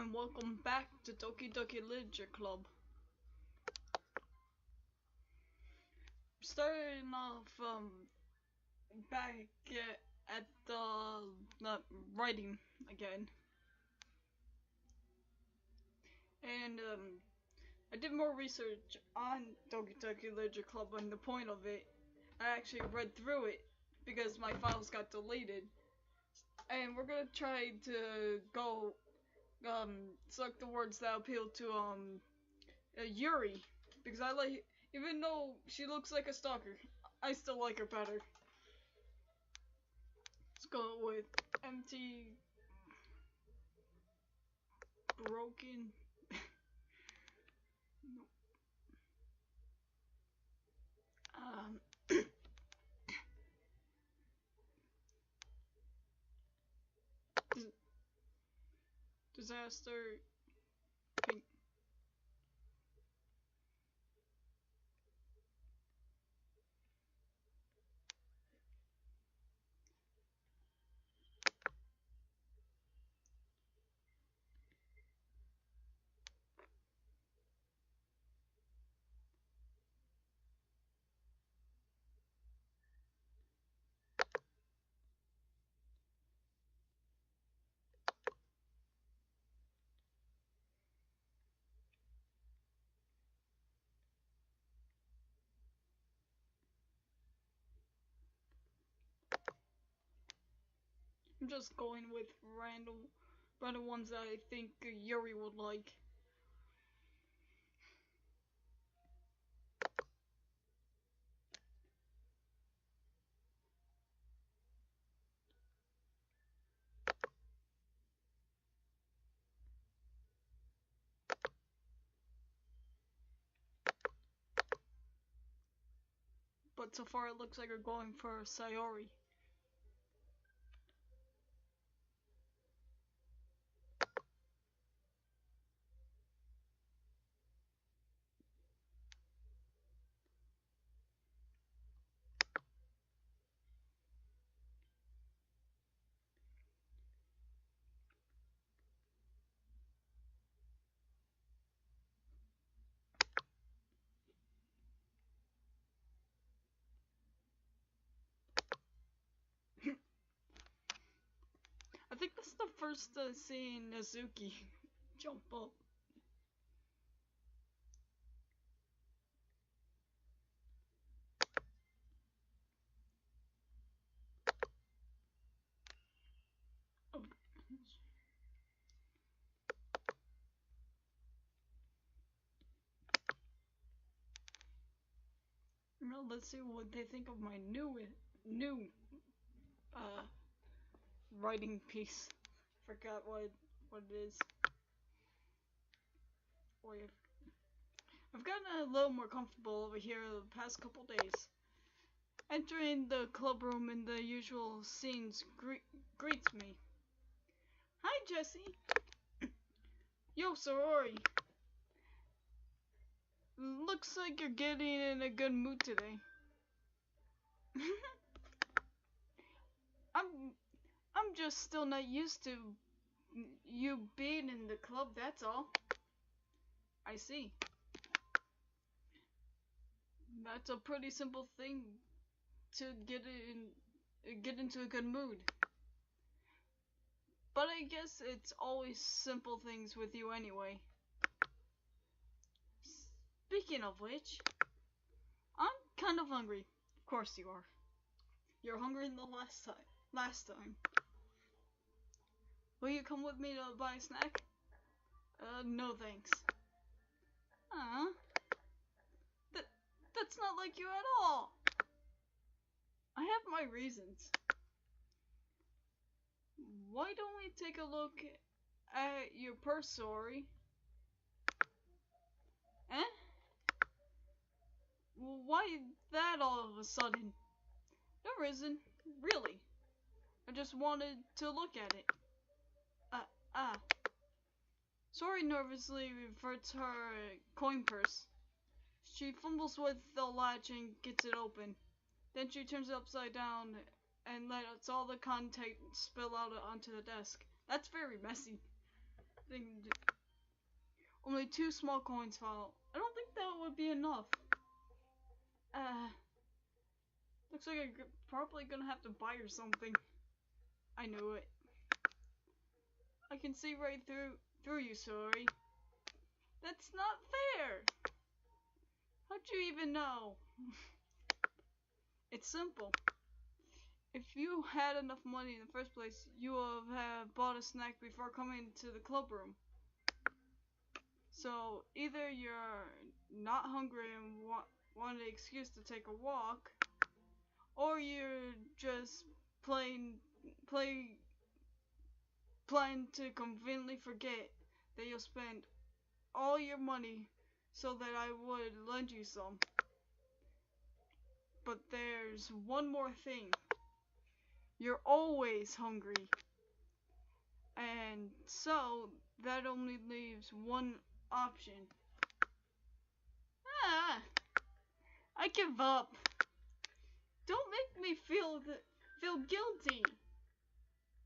and welcome back to Doki Doki Literature Club. Starting off back at the writing again, and I did more research on Doki Doki Literature Club, and the point of it, I actually read through it because my files got deleted, and we're gonna try to go select the words that appeal to Yuri, because I like, even though she looks like a stalker, I still like her better. Let's go with empty, broken. um, disaster. Pink. I'm just going with random ones that I think Yuri would like. But so far it looks like we're going for Sayori. I think this is the first seeing Nazuki jump up. Oh. Now let's see what they think of my new writing piece. Forgot what it is. Boy, I've gotten a little more comfortable over here the past couple days. Entering the club room in the usual scenes greets me. Hi, Jesse. Yo, sorority. Looks like you're getting in a good mood today. I'm just still not used to you being in the club, that's all. I see. That's a pretty simple thing to get into a good mood. But I guess it's always simple things with you anyway. Speaking of which, I'm kind of hungry. Of course you are. You're hungry than the last time. Will you come with me to buy a snack? No thanks. That's not like you at all. I have my reasons. Why don't we take a look at your purse, sorry? Eh? Why that all of a sudden? No reason, really. I just wanted to look at it. Sorry nervously reverts her coin purse. She fumbles with the latch and gets it open. Then she turns it upside down and lets all the contents spill out onto the desk. That's very messy. thing to do. Only 2 small coins fall. I don't think that would be enough. Looks like I'm probably gonna have to buy her something. I knew it. I can see right through you, sorry. That's not fair! How'd you even know? It's simple. If you had enough money in the first place, you would have bought a snack before coming to the club room. So either you're not hungry and want an excuse to take a walk, or you're just planning to conveniently forget that you'll spend all your money so that I would lend you some. But there's one more thing. You're always hungry. And so that only leaves one option. I give up. Don't make me feel guilty.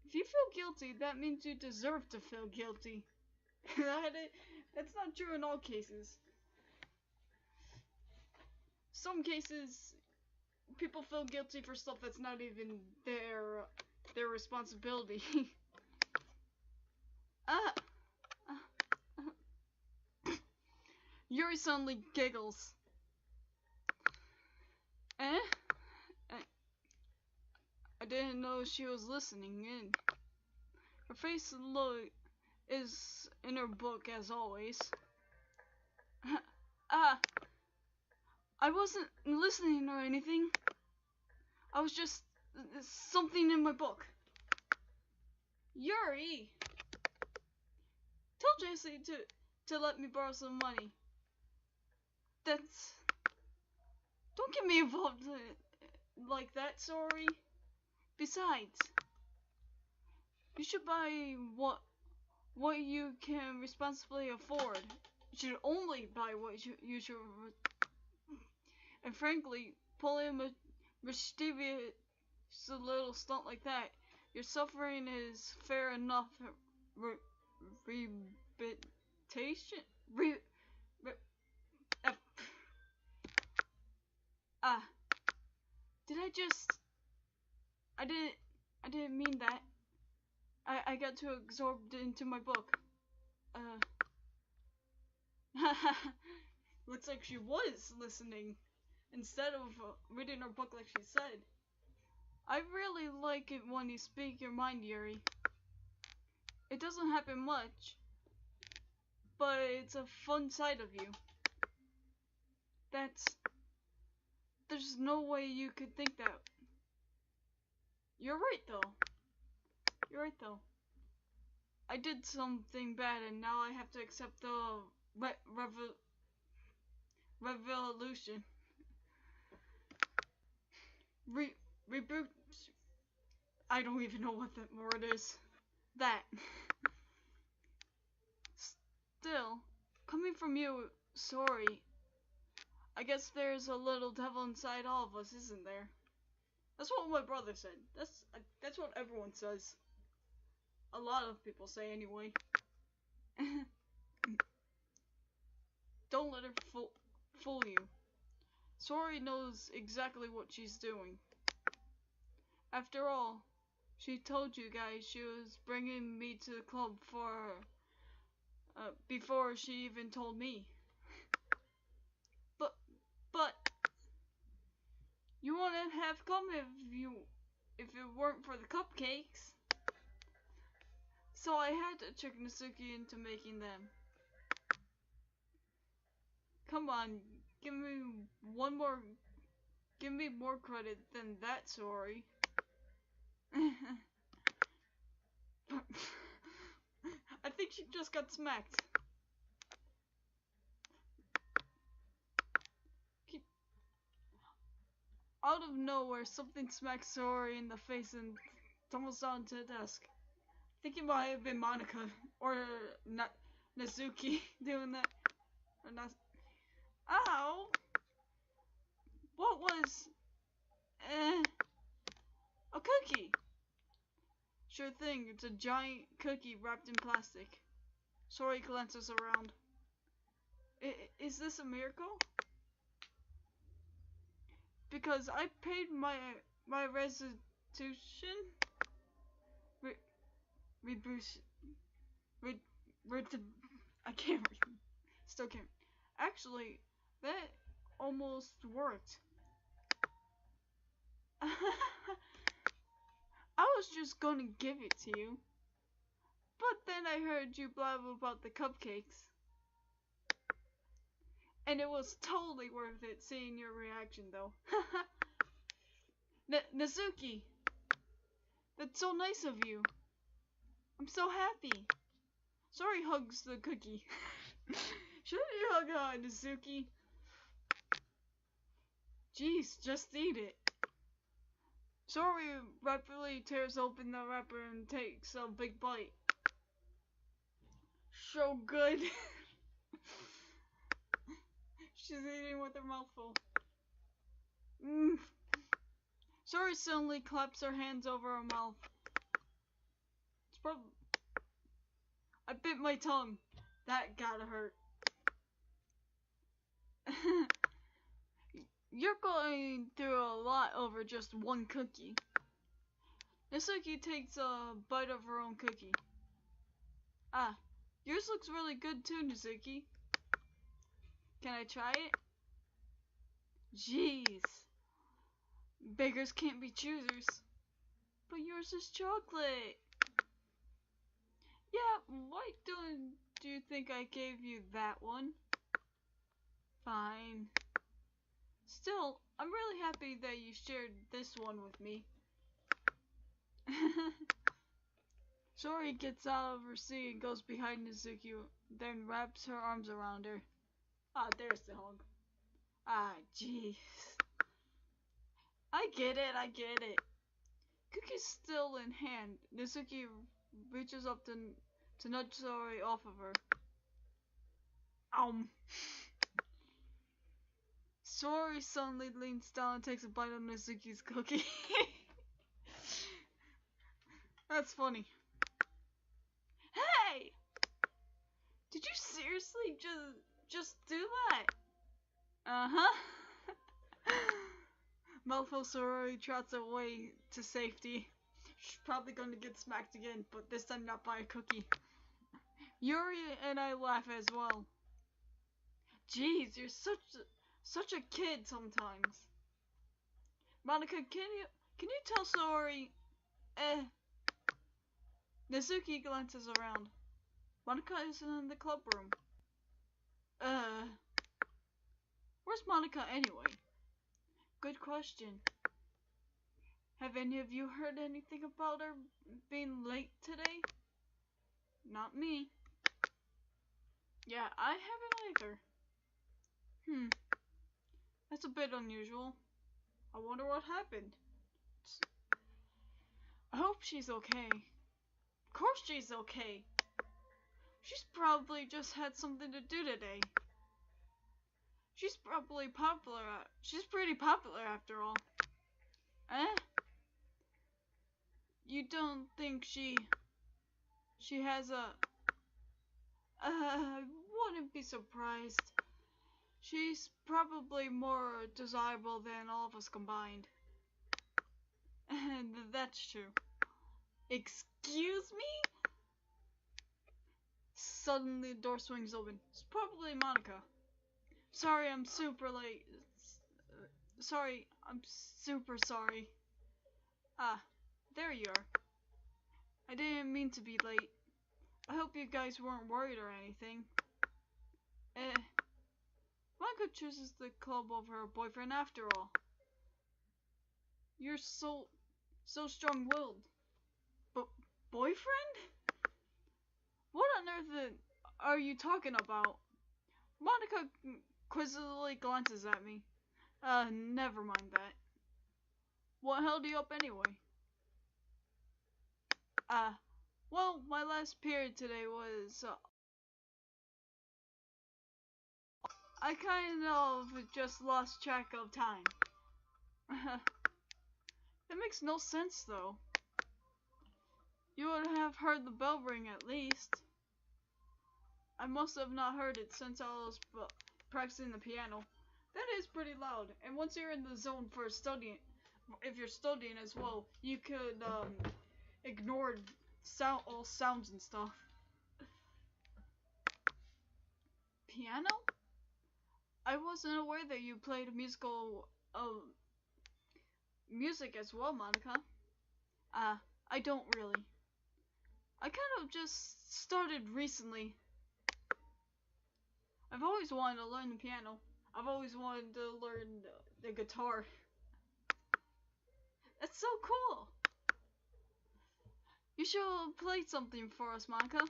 If you feel guilty, that means you deserve to feel guilty. That's not true in all cases. Some cases, people feel guilty for stuff that's not even their responsibility. Yuri suddenly giggles. Eh? I didn't know she was listening in. Her face is in her book as always. I wasn't listening or anything. I was just something in my book. Yuri! Tell Jesse to let me borrow some money. Don't get me involved like that, sorry. Besides, you should buy what you can responsibly afford. You should only buy what you should. And frankly, pulling a mischievous little stunt like that, your suffering is fair enough. Rehabilitation? Did I just... I didn't mean that. I got too absorbed into my book. Looks like she was listening instead of reading her book like she said. I really like it when you speak your mind, Yuri. It doesn't happen much, but it's a fun side of you. There's no way you could think that. You're right though. I did something bad and now I have to accept the revolution. Reboot. I don't even know what that word is. That. Still, coming from you, sorry. I guess there's a little devil inside all of us, isn't there? That's what my brother said. That's what everyone says. A lot of people say anyway. Don't let her fool you. Sori knows exactly what she's doing. After all, she told you guys she was bringing me to the club before she even told me. But you wouldn't have come if it weren't for the cupcakes. So I had to trick Natsuki into making them. Come on, give me more credit than that, sorry. I think she just got smacked. Out of nowhere, something smacked Sori in the face and tumbles down to the desk. I think it might have been Monika or Natsuki doing that. Or not. Ow! What was... a cookie! Sure thing, it's a giant cookie wrapped in plastic. Sori glances around. Is this a miracle? Because I paid my restitution. I can't read. Still can't. Actually, that almost worked. I was just gonna give it to you. But then I heard you blab about the cupcakes. And it was totally worth it seeing your reaction though. Nazuki! That's so nice of you. I'm so happy. Sori hugs the cookie. Shouldn't you hug Nazuki? Jeez, just eat it. Sori rapidly tears open the wrapper and takes a big bite. So good. She's eating with her mouth full. Sori suddenly claps her hands over her mouth. It's probably... I bit my tongue. That gotta hurt. You're going through a lot over just one cookie. Nazuki takes a bite of her own cookie. Ah, yours looks really good too, Nazuki. Can I try it? Jeez. Beggars can't be choosers. But yours is chocolate. Yeah, why do you think I gave you that one? Fine. Still, I'm really happy that you shared this one with me. Sori gets out of her seat and goes behind Nazuki, then wraps her arms around her. Ah, there's the hug. Ah, jeez. I get it. Cookie's still in hand. Nazuki reaches up to nudge Sori off of her. Sori suddenly leans down and takes a bite of Nazuki's cookie. That's funny. Hey! Did you seriously just do that? Uh-huh. Mouthful Sori trots away to safety. She's probably gonna get smacked again, but this time not by a cookie. Yuri and I laugh as well. Jeez, you're such a kid sometimes. Monika, can you tell Sori? Nazuki glances around. Monika isn't in the club room. Where's Monika anyway? Good question. Have any of you heard anything about her being late today? Not me. Yeah, I haven't either. That's a bit unusual. I wonder what happened. I hope she's okay. Of course she's okay. She's probably just had something to do today. She's probably popular. She's pretty popular after all. Eh? You don't think she has a... I wouldn't be surprised. She's probably more desirable than all of us combined. And that's true. Excuse me? Suddenly the door swings open. It's probably Monika. Sorry, I'm super late. Sorry, I'm super sorry. Ah, there you are. I didn't mean to be late. I hope you guys weren't worried or anything. Monika chooses the club over her boyfriend after all. You're so strong-willed. But boyfriend? What on earth are you talking about? Monika quizzically glances at me. Never mind that. What held you up anyway? Well, my last period today was, I kind of just lost track of time. That makes no sense, though. You would have heard the bell ring at least. I must have not heard it since I was practicing the piano. That is pretty loud, and once you're in the zone for studying, if you're studying as well, you could ignore all sounds and stuff. Piano? I wasn't aware that you played musical music as well, Monica. I don't really. I kind of just started recently. I've always wanted to learn the piano. I've always wanted to learn the guitar. That's so cool. You should play something for us, Monica.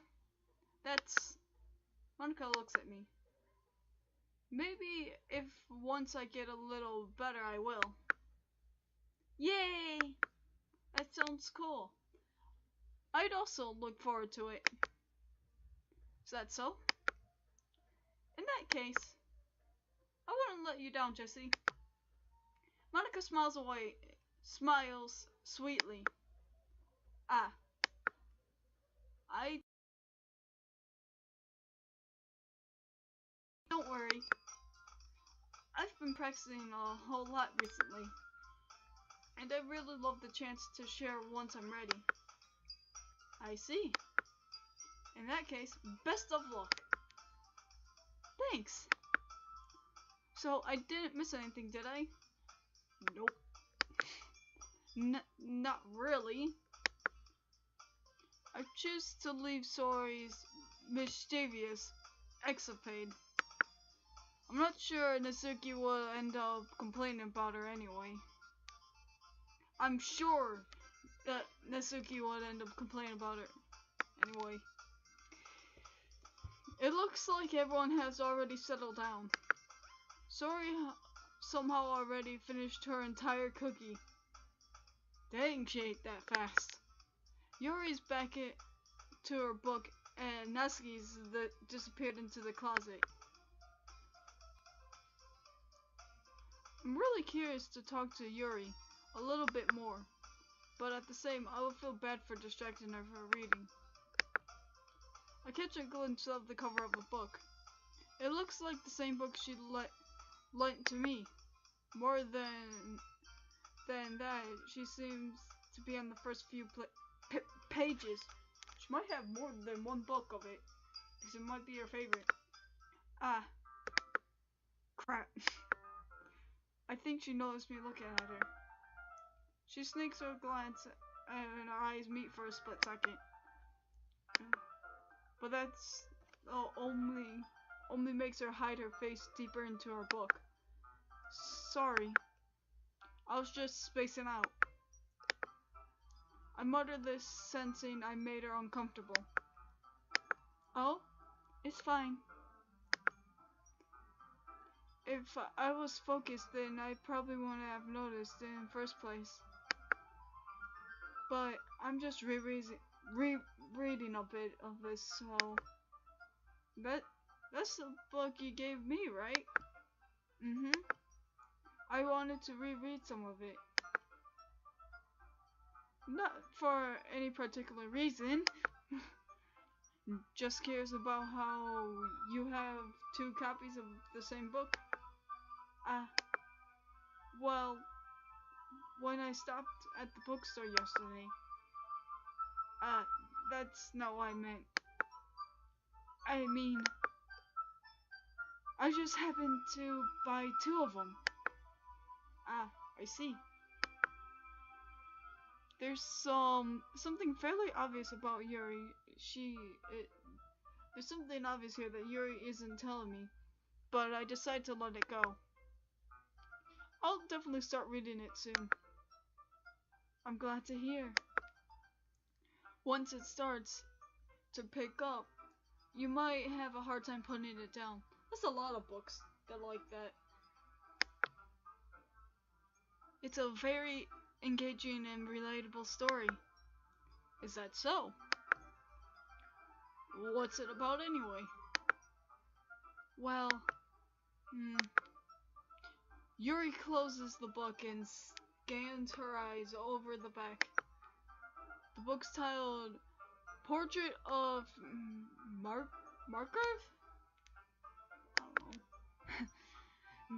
Monica looks at me. Maybe if once I get a little better, I will. Yay! That sounds cool. I'd also look forward to it. Is that so? In that case, I wouldn't let you down, Jessie. Monica smiles sweetly. I don't worry. I've been practicing a whole lot recently, and I really love the chance to share once I'm ready. I see. In that case, best of luck. Thanks. So, I didn't miss anything, did I? Nope. Not really. I choose to leave Sori's mischievous escapade. I'm not sure Natsuki will end up complaining about her anyway. I'm sure that Natsuki would end up complaining about her anyway. It looks like everyone has already settled down. Sori somehow already finished her entire cookie. Dang, she ate that fast. Yuri's back to her book, and Natsuki's disappeared into the closet. I'm really curious to talk to Yuri a little bit more, but at the same, I would feel bad for distracting her from reading. I catch a glimpse of the cover of a book. It looks like the same book she lent to me. More than that, she seems to be on the first few pages. She might have more than one book of it, because it might be her favorite. Crap. I think she noticed me looking at her. She sneaks her glance, and our eyes meet for a split second. But that's only makes her hide her face deeper into her book. Sorry. I was just spacing out. I muttered this, sensing I made her uncomfortable. Oh, it's fine. If I was focused, then I probably wouldn't have noticed it in the first place. But I'm just rereading a bit of this, so... That's the book you gave me, right? Mm-hmm. I wanted to reread some of it. Not for any particular reason. Just curious about how you have 2 copies of the same book. Well, when I stopped at the bookstore yesterday. That's not what I meant. I mean, I just happened to buy 2 of them. I see. There's something fairly obvious about Yuri. There's something obvious here that Yuri isn't telling me, but I decide to let it go. I'll definitely start reading it soon. I'm glad to hear. Once it starts to pick up, you might have a hard time putting it down. That's a lot of books that are like that. It's a very engaging and relatable story. Is that so? What's it about anyway? Well, Yuri closes the book and scans her eyes over the back. The book's titled Portrait of Markov? I don't know.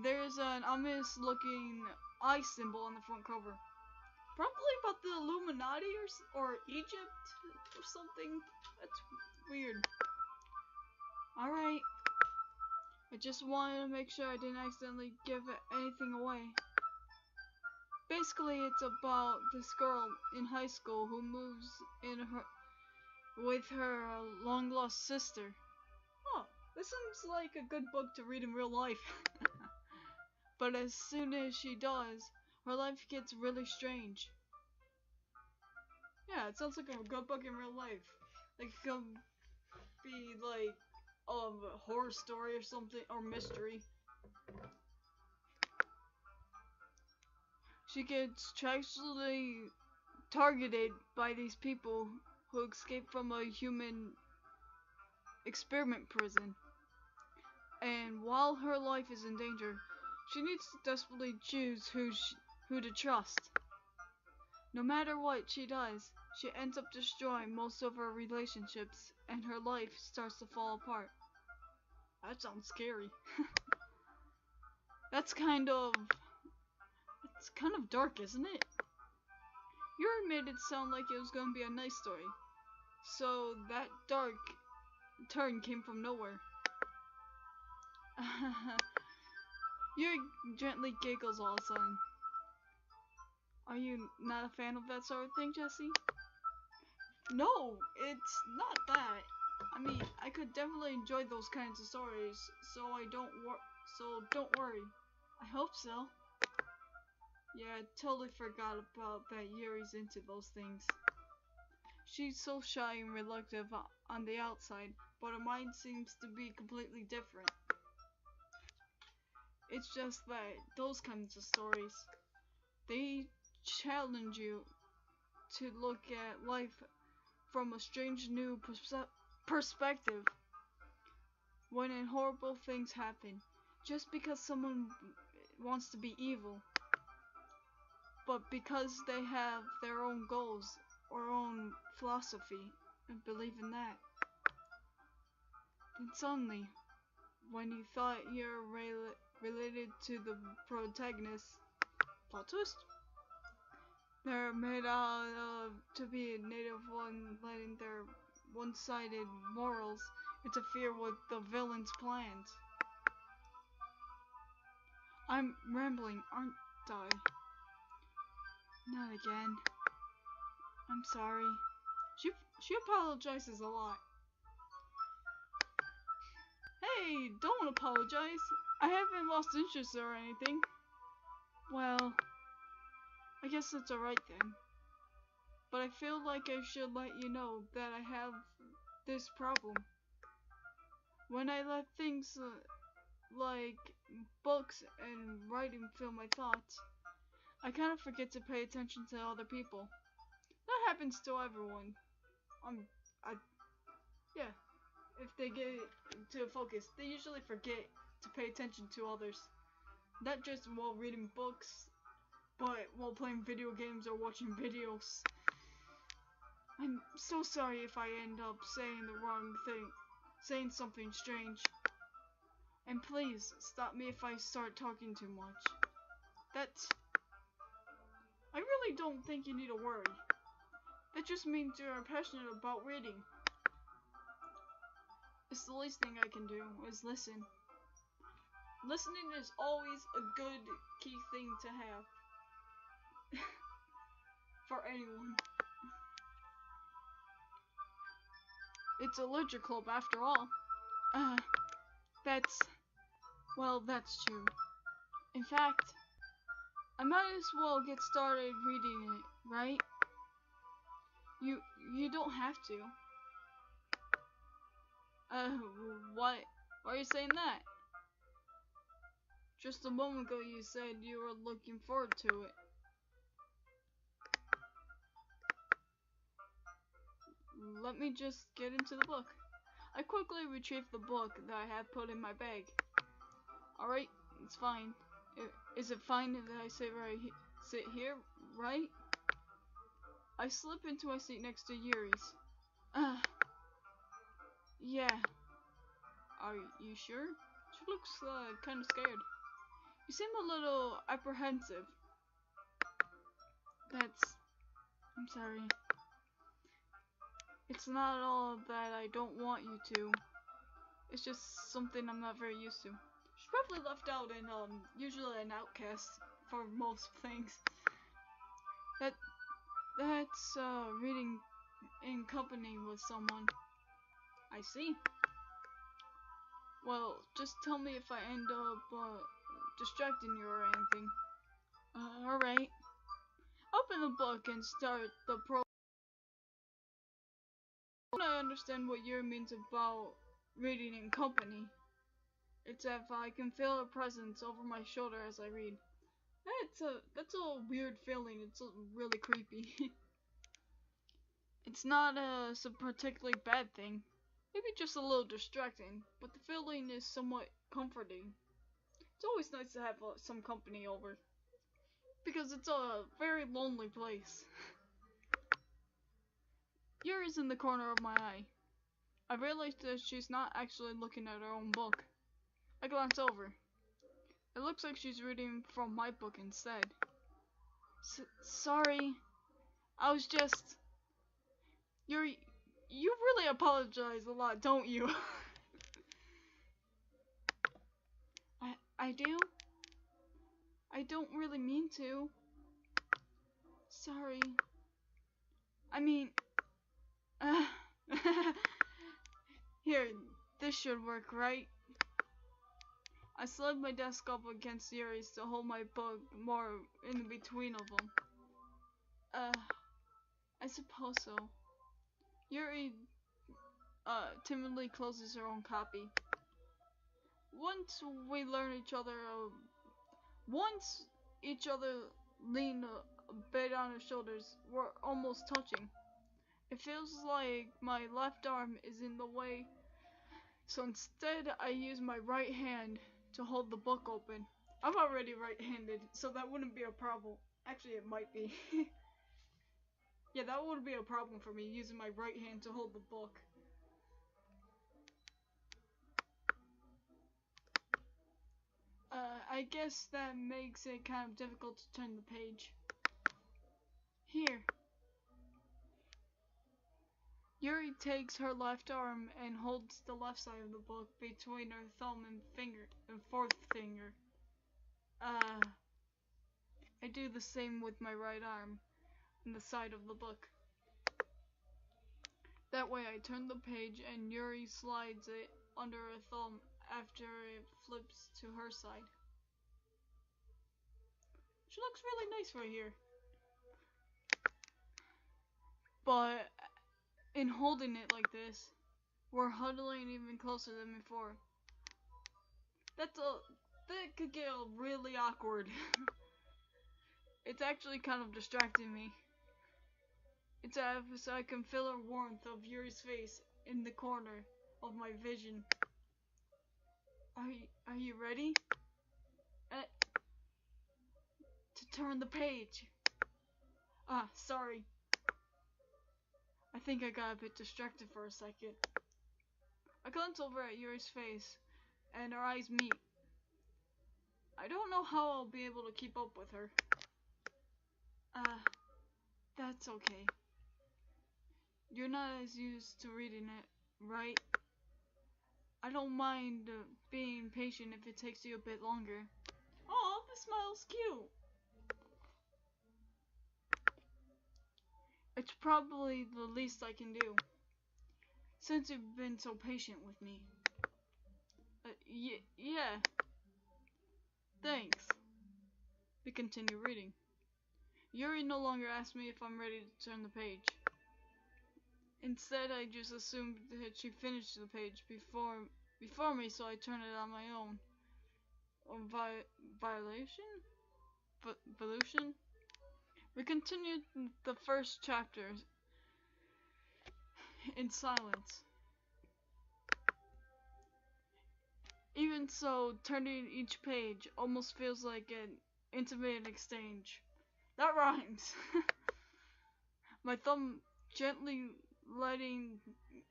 There's an ominous looking eye symbol on the front cover. Probably about the Illuminati or Egypt or something. That's weird. Alright. I just wanted to make sure I didn't accidentally give anything away. Basically, it's about this girl in high school who moves with her long lost sister. Oh, this seems like a good book to read in real life. But as soon as she does, her life gets really strange. Yeah, it sounds like a good book in real life. Like it could be like a horror story or something, or mystery. She gets tragically targeted by these people who escape from a human experiment prison. And while her life is in danger, she needs to desperately choose who to trust. No matter what she does, she ends up destroying most of her relationships, and her life starts to fall apart. That sounds scary. It's kind of dark, isn't it? You made it sound like it was going to be a nice story. So that dark turn came from nowhere. Yuri gently giggles all of a sudden. Are you not a fan of that sort of thing, Jesse? No, it's not that. I mean, I could definitely enjoy those kinds of stories, so don't worry. I hope so. Yeah, I totally forgot about that Yuri's into those things. She's so shy and reluctant on the outside, but her mind seems to be completely different. It's just that those kinds of stories, they challenge you to look at life from a strange new perspective. When horrible things happen, just because someone wants to be evil, but because they have their own goals or own philosophy and believe in that. Then suddenly, when you thought you're related to the protagonist, plot twist, they're made out of to be a native one, letting their one-sided morals interfere with the villain's plans. I'm rambling, aren't I? Not again. I'm sorry. She apologizes a lot. Hey, don't apologize. I haven't lost interest or anything. Well, I guess that's alright then. But I feel like I should let you know that I have this problem. When I let things like books and writing fill my thoughts, I kind of forget to pay attention to other people. That happens to everyone. Yeah, if they get to focus, they usually forget to pay attention to others. Not just while reading books, but while playing video games or watching videos. I'm so sorry if I end up saying the wrong thing, saying something strange. And please, stop me if I start talking too much. I really don't think you need to worry. That just means you're passionate about reading. It's the least thing I can do, is listen. Listening is always a good key thing to have. For anyone. It's a literature club after all. That's true. In fact, I might as well get started reading it, right? You don't have to. Why are you saying that? Just a moment ago you said you were looking forward to it. Let me just get into the book. I quickly retrieved the book that I had put in my bag. Alright, it's fine. Is it fine if I sit here, right? I slip into my seat next to Yuri's. Yeah. Are you sure? She looks kind of scared. You seem a little apprehensive. I'm sorry. It's not all that I don't want you to. It's just something I'm not very used to. She's probably left out and usually an outcast for most things. That's reading in company with someone. I see. Well, just tell me if I end up distracting you or anything. Alright. Open the book and start the pro. I understand what Yuri means about reading in company. It's if I can feel a presence over my shoulder as I read. That's a weird feeling. It's really creepy. It's not a particularly bad thing. Maybe just a little distracting, but the feeling is somewhat comforting. It's always nice to have some company over, because it's a very lonely place. Yuri's in the corner of my eye. I realize that she's not actually looking at her own book. I glance over. It looks like she's reading from my book instead. Sorry. I was just... You really apologize a lot, don't you? I do? I don't really mean to. Sorry. I mean... Here, this should work, right? I slid my desk up against Yuri's to hold my book more in between of them. I suppose so. Yuri, timidly closes her own copy. Once each other lean a bit on her shoulders, we're almost touching. It feels like my left arm is in the way, so instead I use my right hand to hold the book open. I'm already right-handed, so that wouldn't be a problem. Actually, it might be. Yeah, that wouldn't be a problem for me, using my right hand to hold the book. I guess that makes it kind of difficult to turn the page. Here. Yuri takes her left arm and holds the left side of the book between her thumb and fourth finger. I do the same with my right arm and the side of the book. That way I turn the page and Yuri slides it under her thumb after it flips to her side. She looks really nice right here. But in holding it like this, we're huddling even closer than before. That could get really awkward. It's actually kind of distracting me. It's as I can feel the warmth of Yuri's face in the corner of my vision. Are you ready? To turn the page. Sorry. I think I got a bit distracted for a second. I glance over at Yuri's face, and our eyes meet. I don't know how I'll be able to keep up with her. That's okay. You're not as used to reading it, right? I don't mind being patient if it takes you a bit longer. Aw, the smile's cute. It's probably the least I can do, since you've been so patient with me. Yeah. Thanks. We continue reading. Yuri no longer asks me if I'm ready to turn the page. Instead, I just assumed that she finished the page before me, so I turn it on my own. Evolution? We continued the first chapter in silence. Even so, turning each page almost feels like an intimate exchange. That rhymes. My thumb gently letting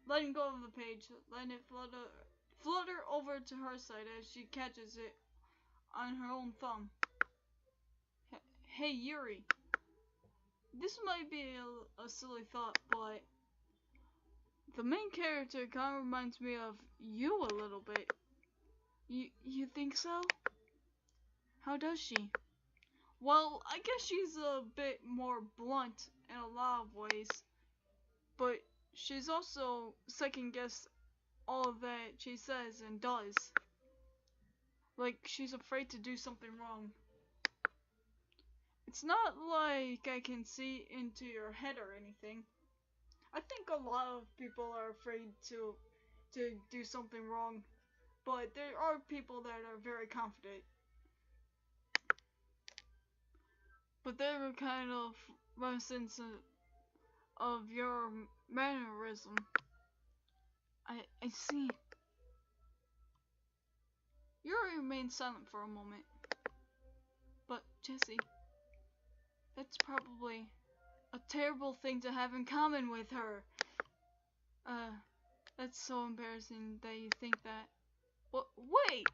go of the page, letting it flutter over to her side as she catches it on her own thumb. Hey Yuri, this might be a silly thought, but the main character kind of reminds me of you a little bit. You think so? How does she? Well, I guess she's a bit more blunt in a lot of ways, but she's also second guess all that she says and does. Like, she's afraid to do something wrong. It's not like I can see into your head or anything. I think a lot of people are afraid to do something wrong, but there are people that are very confident. But they're kind of reminiscent of your mannerism. I see. Yuri remained silent for a moment. But, Jesse, that's probably a terrible thing to have in common with her. That's so embarrassing that you think that. Wait!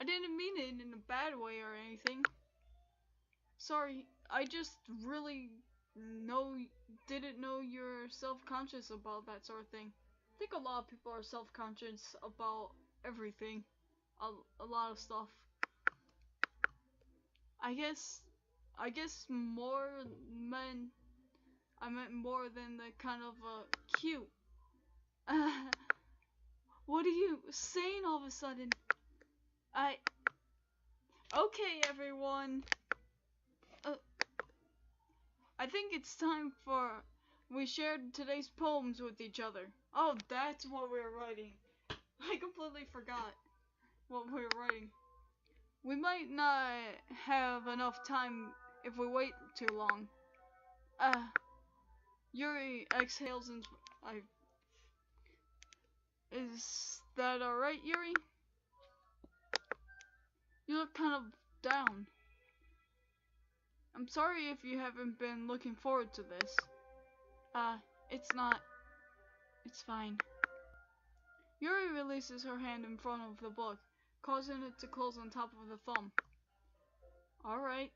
I didn't mean it in a bad way or anything. Sorry, I just really didn't know you're self-conscious about that sort of thing. I think a lot of people are self-conscious about everything. A lot of stuff. I guess more men, I meant more than the kind of cute. What are you saying all of a sudden? Okay everyone. I think it's time for we shared today's poems with each other. Oh, that's what we were writing. I completely forgot what we were writing. We might not have enough time if we wait too long. Yuri exhales and is that alright, Yuri? You look kind of down. I'm sorry if you haven't been looking forward to this. It's not. It's fine. Yuri releases her hand in front of the book, causing it to close on top of the thumb. Alright.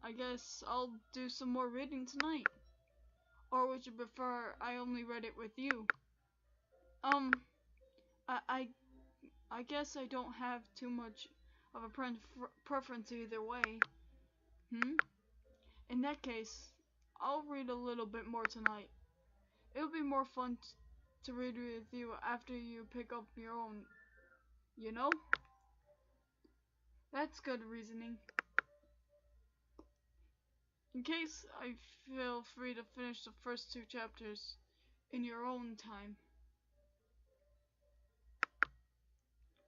I guess I'll do some more reading tonight. Or would you prefer I only read it with you? I guess I don't have too much of a preference either way. In that case, I'll read a little bit more tonight. It'll be more fun to read with you after you pick up your own, you know? That's good reasoning. In case, I feel free to finish the first 2 chapters in your own time.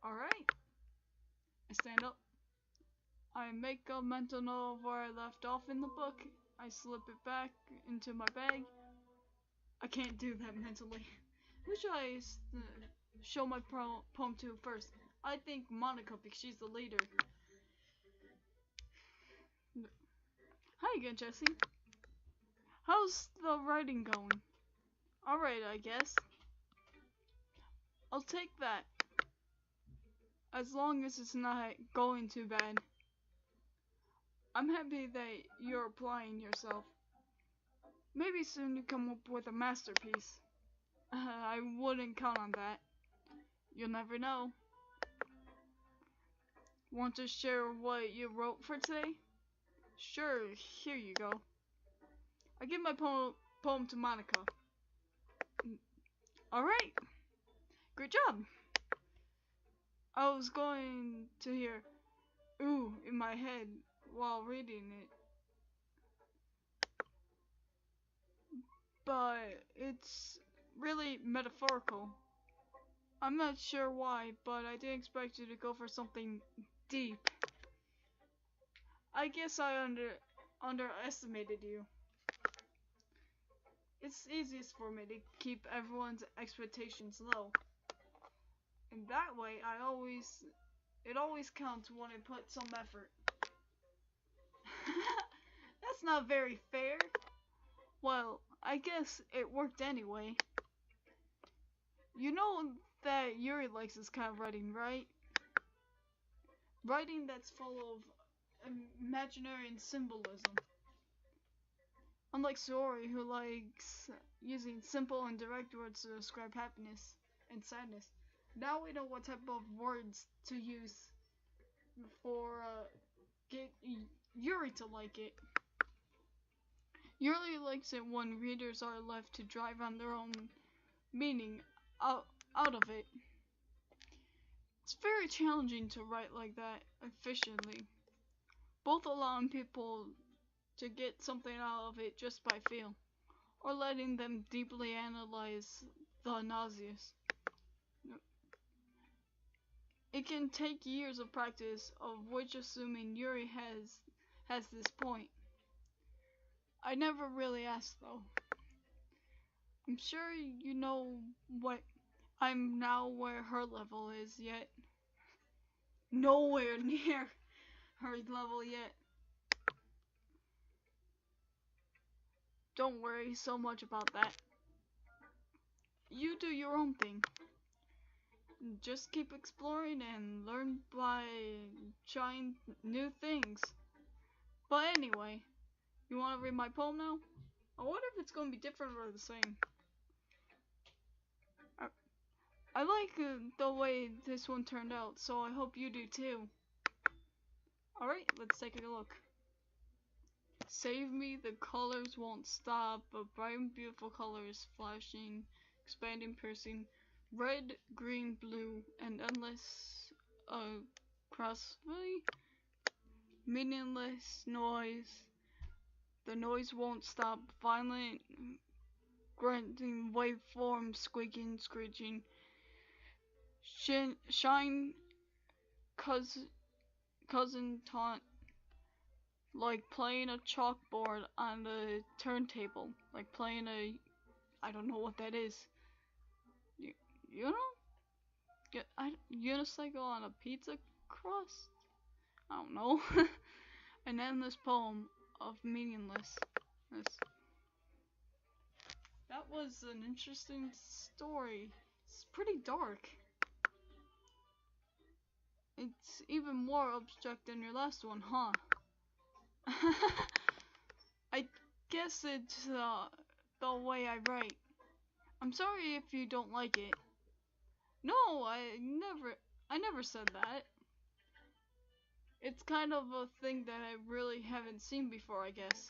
Alright. I stand up. I make a mental note of where I left off in the book. I slip it back into my bag. I can't do that mentally. Who should I show my poem to first? I think Monika, because she's the leader. Hi again, Jesse. How's the writing going? Alright, I guess. I'll take that. As long as it's not going too bad. I'm happy that you're applying yourself. Maybe soon you come up with a masterpiece. I wouldn't count on that. You'll never know. Want to share what you wrote for today? Sure, here you go. I give my poem to Monika. Alright, great job. I was going to hear ooh in my head while reading it. But it's really metaphorical. I'm not sure why, but I didn't expect you to go for something deep. I guess I underestimated you. It's easiest for me to keep everyone's expectations low. And that way, it always counts when I put some effort. That's not very fair. Well, I guess it worked anyway. You know that Yuri likes this kind of writing, right? Writing that's full of imaginary and symbolism. Unlike Saori, who likes using simple and direct words to describe happiness and sadness. Now we know what type of words to use for get Yuri to like it. Yuri likes it when readers are left to drive on their own meaning out of it. It's very challenging to write like that efficiently, both allowing people to get something out of it just by feel, or letting them deeply analyze the nauseous. It can take years of practice, of which assuming Yuri has this point. I never really asked though. I'm sure you know what I'm now where her level is, yet nowhere near her level yet. Don't worry so much about that. You do your own thing. Just keep exploring and learn by trying new things. But anyway, you want to read my poem now? I wonder if it's going to be different or the same. I like the way this one turned out, so I hope you do too. Alright, let's take a look. Save me, the colors won't stop, but bright and beautiful colors flashing, expanding, piercing, red, green, blue, and endless crossly, meaningless noise. The noise won't stop, violent, grunting waveforms, squeaking, screeching, shine, cousin taunt, like playing a chalkboard on a turntable, like playing a, I don't know what that is. You know? Get unicycle on a pizza crust? I don't know. An endless poem of meaninglessness. That was an interesting story. It's pretty dark. It's even more abstract than your last one, huh? I guess it's the way I write. I'm sorry if you don't like it. No, I never said that. It's kind of a thing that I really haven't seen before, I guess.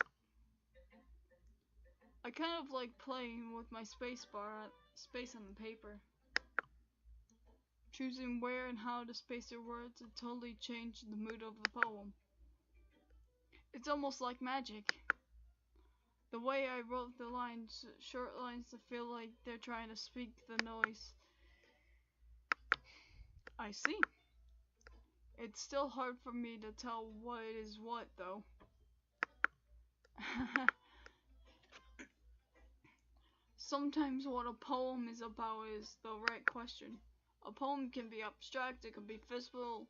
I kind of like playing with my space on the paper. Choosing where and how to space your words to totally change the mood of the poem. It's almost like magic. The way I wrote the lines, short lines to feel like they're trying to speak the noise. I see. It's still hard for me to tell what is what, though. Sometimes what a poem is about is the right question. A poem can be abstract, it can be physical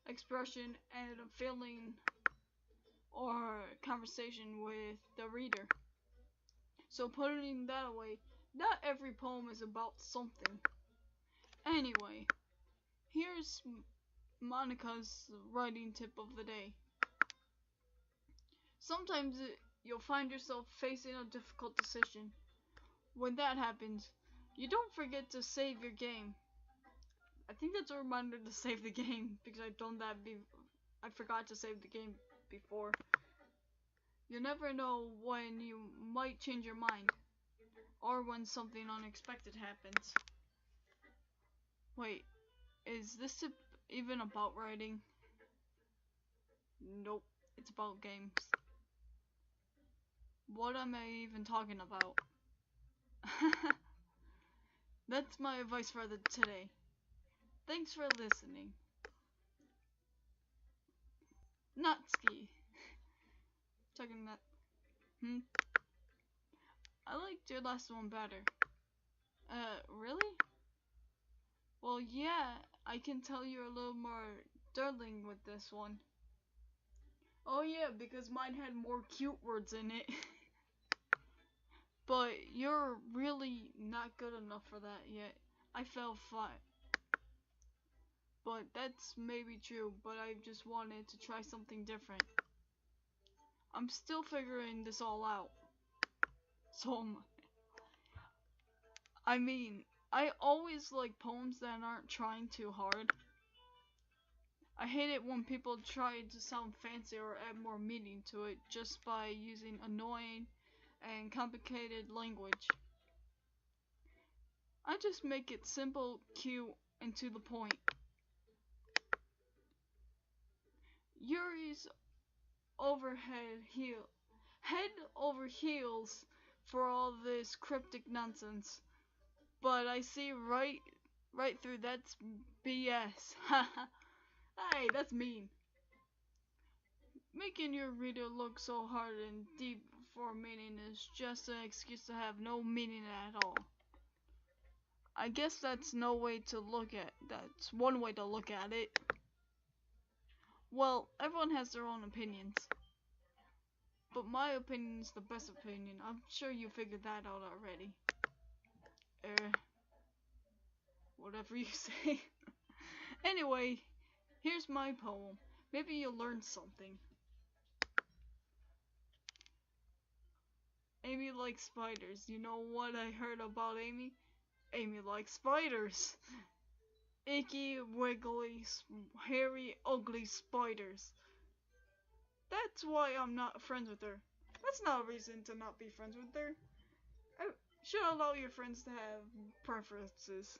expression and a feeling or conversation with the reader. So putting that away, not every poem is about something. Anyway, here's Monika's writing tip of the day. Sometimes you'll find yourself facing a difficult decision. When that happens, you don't forget to save your game. I think that's a reminder to save the game because I've done that. I forgot to save the game before. You never know when you might change your mind or when something unexpected happens. Wait, is this even about writing? Nope, it's about games. What am I even talking about? That's my advice for today. Thanks for listening. Natsuki. Talking that. I liked your last one better. Really? Well, yeah, I can tell you're a little more darling with this one. Oh yeah, because mine had more cute words in it. But you're really not good enough for that yet. I fell flat. But that's maybe true, but I just wanted to try something different. I'm still figuring this all out. So, I mean, I always like poems that aren't trying too hard. I hate it when people try to sound fancy or add more meaning to it just by using annoying and complicated language. I just make it simple, cute, and to the point. Yuri's head over heels for all this cryptic nonsense. But I see right through that's BS. Hey, that's mean. Making your reader look so hard and deep for meaning is just an excuse to have no meaning at all. I guess that's one way to look at it. Well, everyone has their own opinions. But my opinion is the best opinion. I'm sure you figured that out already. Whatever you say. Anyway, here's my poem. Maybe you'll learn something. Amy likes spiders. You know what I heard about Amy? Amy likes spiders. Icky, wiggly, hairy, ugly spiders. That's why I'm not friends with her. That's not a reason to not be friends with her. I should allow your friends to have preferences.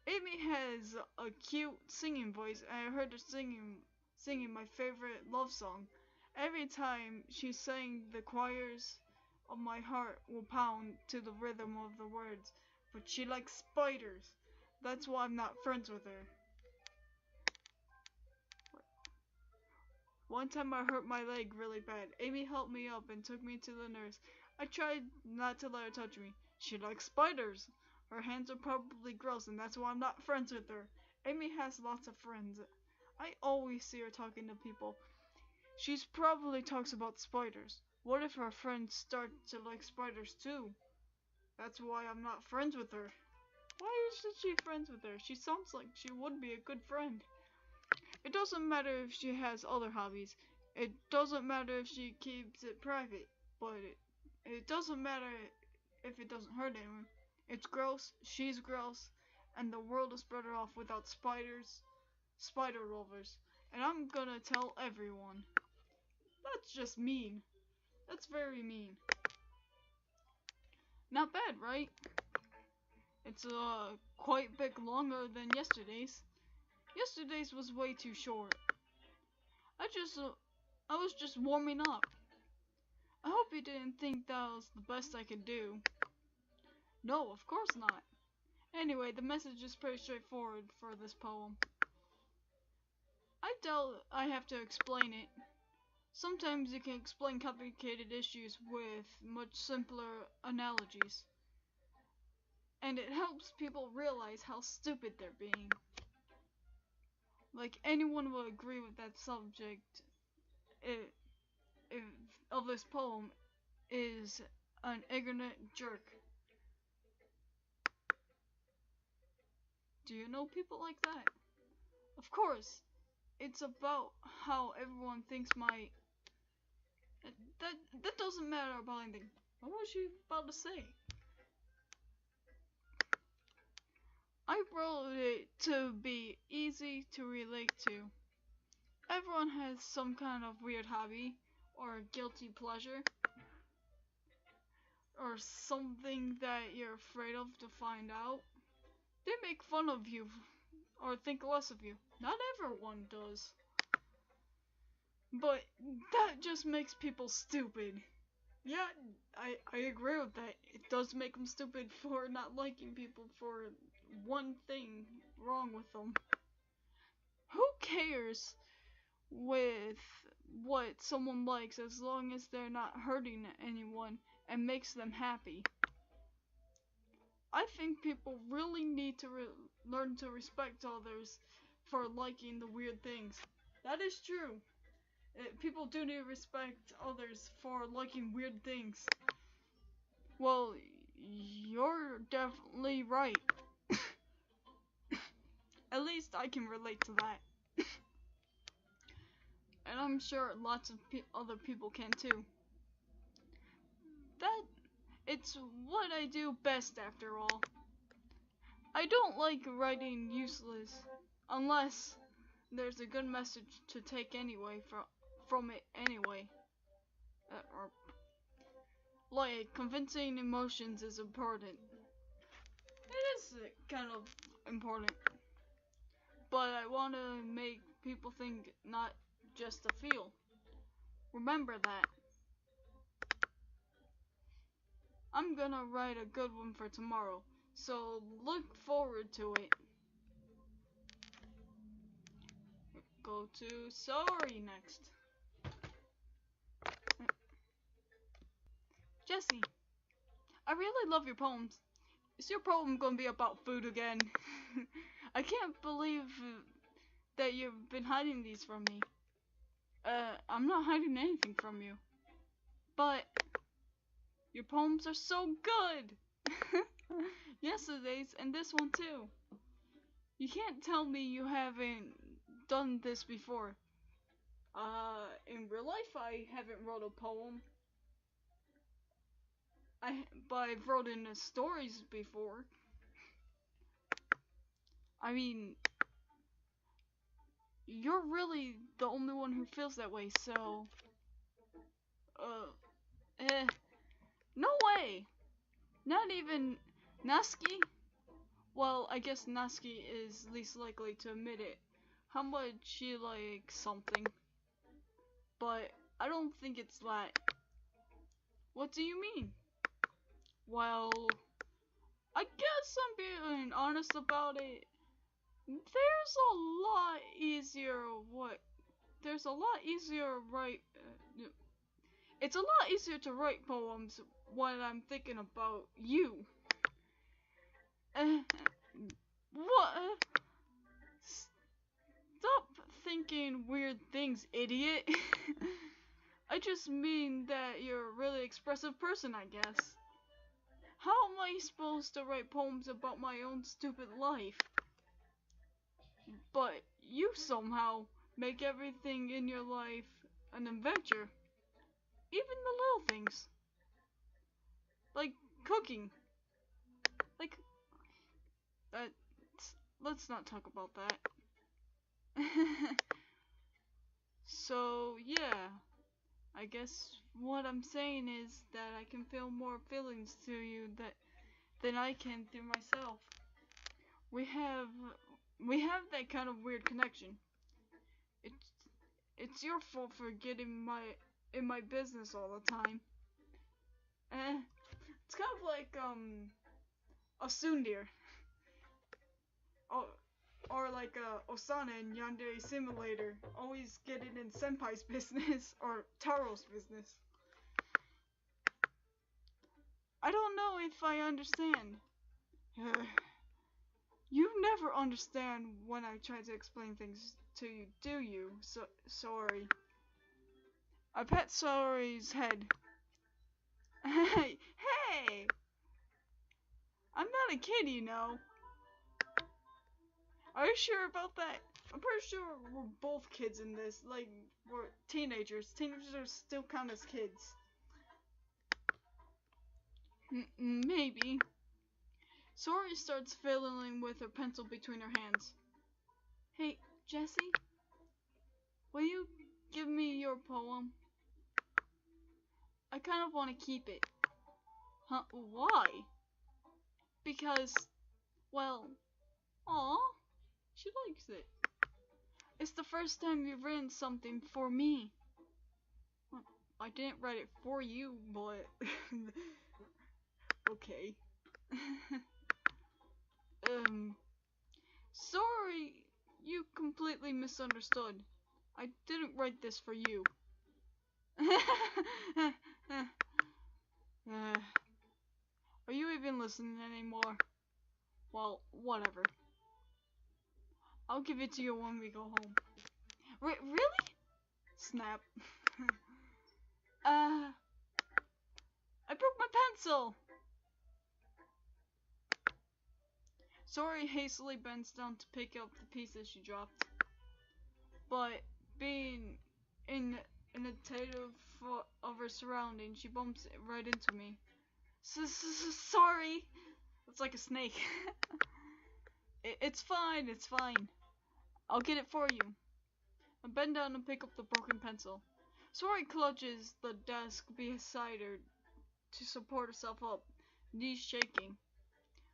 Amy has a cute singing voice, and I heard her singing my favorite love song. Every time she sang, the choirs of my heart will pound to the rhythm of the words. But she likes spiders. That's why I'm not friends with her. One time I hurt my leg really bad. Amy helped me up and took me to the nurse. I tried not to let her touch me. She likes spiders. Her hands are probably gross, and that's why I'm not friends with her. Amy has lots of friends. I always see her talking to people. She probably talks about spiders. What if her friends start to like spiders too? That's why I'm not friends with her. Why isn't she friends with her? She sounds like she would be a good friend. It doesn't matter if she has other hobbies. It doesn't matter if she keeps it private. But it doesn't matter if it doesn't hurt anyone. It's gross, she's gross, and the world is better off without spider rovers. And I'm gonna tell everyone. That's just mean. That's very mean. Not bad, right? It's quite a bit longer than yesterday's. Yesterday's was way too short. I was just warming up. I hope you didn't think that was the best I could do. No, of course not. Anyway, the message is pretty straightforward for this poem. I doubt I have to explain it. Sometimes you can explain complicated issues with much simpler analogies. And it helps people realize how stupid they're being. Like anyone will agree with that subject if of this poem is an ignorant jerk. Do you know people like that? Of course, it's about how everyone thinks that doesn't matter about anything. What was she about to say? I wrote it to be easy to relate to. Everyone has some kind of weird hobby or guilty pleasure or something that you're afraid of to find out. They make fun of you or think less of you. Not everyone does. But that just makes people stupid. Yeah, I agree with that. It does make them stupid for not liking people for one thing wrong with them. Who cares with what someone likes as long as they're not hurting anyone and makes them happy? I think people really need to learn to respect others for liking the weird things. That is true. People do need to respect others for liking weird things. Well, you're definitely right. At least I can relate to that. And I'm sure lots of other people can too. It's what I do best after all. I don't like writing useless, unless there's a good message to take anyway from it anyway. Or like convincing emotions is important. It is kind of important, but I want to make people think, not just to feel. Remember that. I'm gonna write a good one for tomorrow, so look forward to it. Go to sorry next. Jesse, I really love your poems. Is your poem gonna be about food again? I can't believe that you've been hiding these from me. I'm not hiding anything from you. But your poems are so good! Yesterday's and this one too. You can't tell me you haven't done this before. In real life I haven't wrote a poem. But I've wrote in the stories before. I mean, you're really the only one who feels that way, so... No way! Not even Naski? Well, I guess Naski is least likely to admit it. How much she likes something. But I don't think it's that. What do you mean? Well, I guess I'm being honest about it. There's a lot easier it's a lot easier to write poems when I'm thinking about you. What? Stop thinking weird things, idiot. I just mean that you're a really expressive person, I guess. How am I supposed to write poems about my own stupid life? But you somehow make everything in your life an adventure. Even the little things. Like cooking. Like, let's not talk about that. So, yeah. I guess what I'm saying is that I can feel more feelings to you than I can through myself. We have that kind of weird connection. It's your fault for getting in my business all the time. It's kind of like a tsundere. Or like Osana in Yandere Simulator, always getting in Senpai's business or Taro's business. I don't know if I understand. You never understand when I try to explain things to you, do you? Sorry. I pet Sorry's head. Hey! I'm not a kid, you know. Are you sure about that? I'm pretty sure we're both kids in this. Like, we're teenagers. Teenagers still count as kids. Maybe. Sorry starts fiddling with her pencil between her hands. Hey, Jessie? Will you give me your poem? I kind of want to keep it. Huh? Why? Because, well, aw, she likes it. It's the first time you've written something for me. Well, I didn't write it for you, but... okay. Sorry, you completely misunderstood. I didn't write this for you. Are you even listening anymore? Well, whatever. I'll give it to you when we go home. Really? Snap. I broke my pencil! Sori hastily bends down to pick up the pieces she dropped, but being inattentive of her surroundings, she bumps right into me. Sorry! It's like a snake. It's fine, it's fine. I'll get it for you. I bend down and pick up the broken pencil. Sori clutches the desk beside her to support herself up, knees shaking.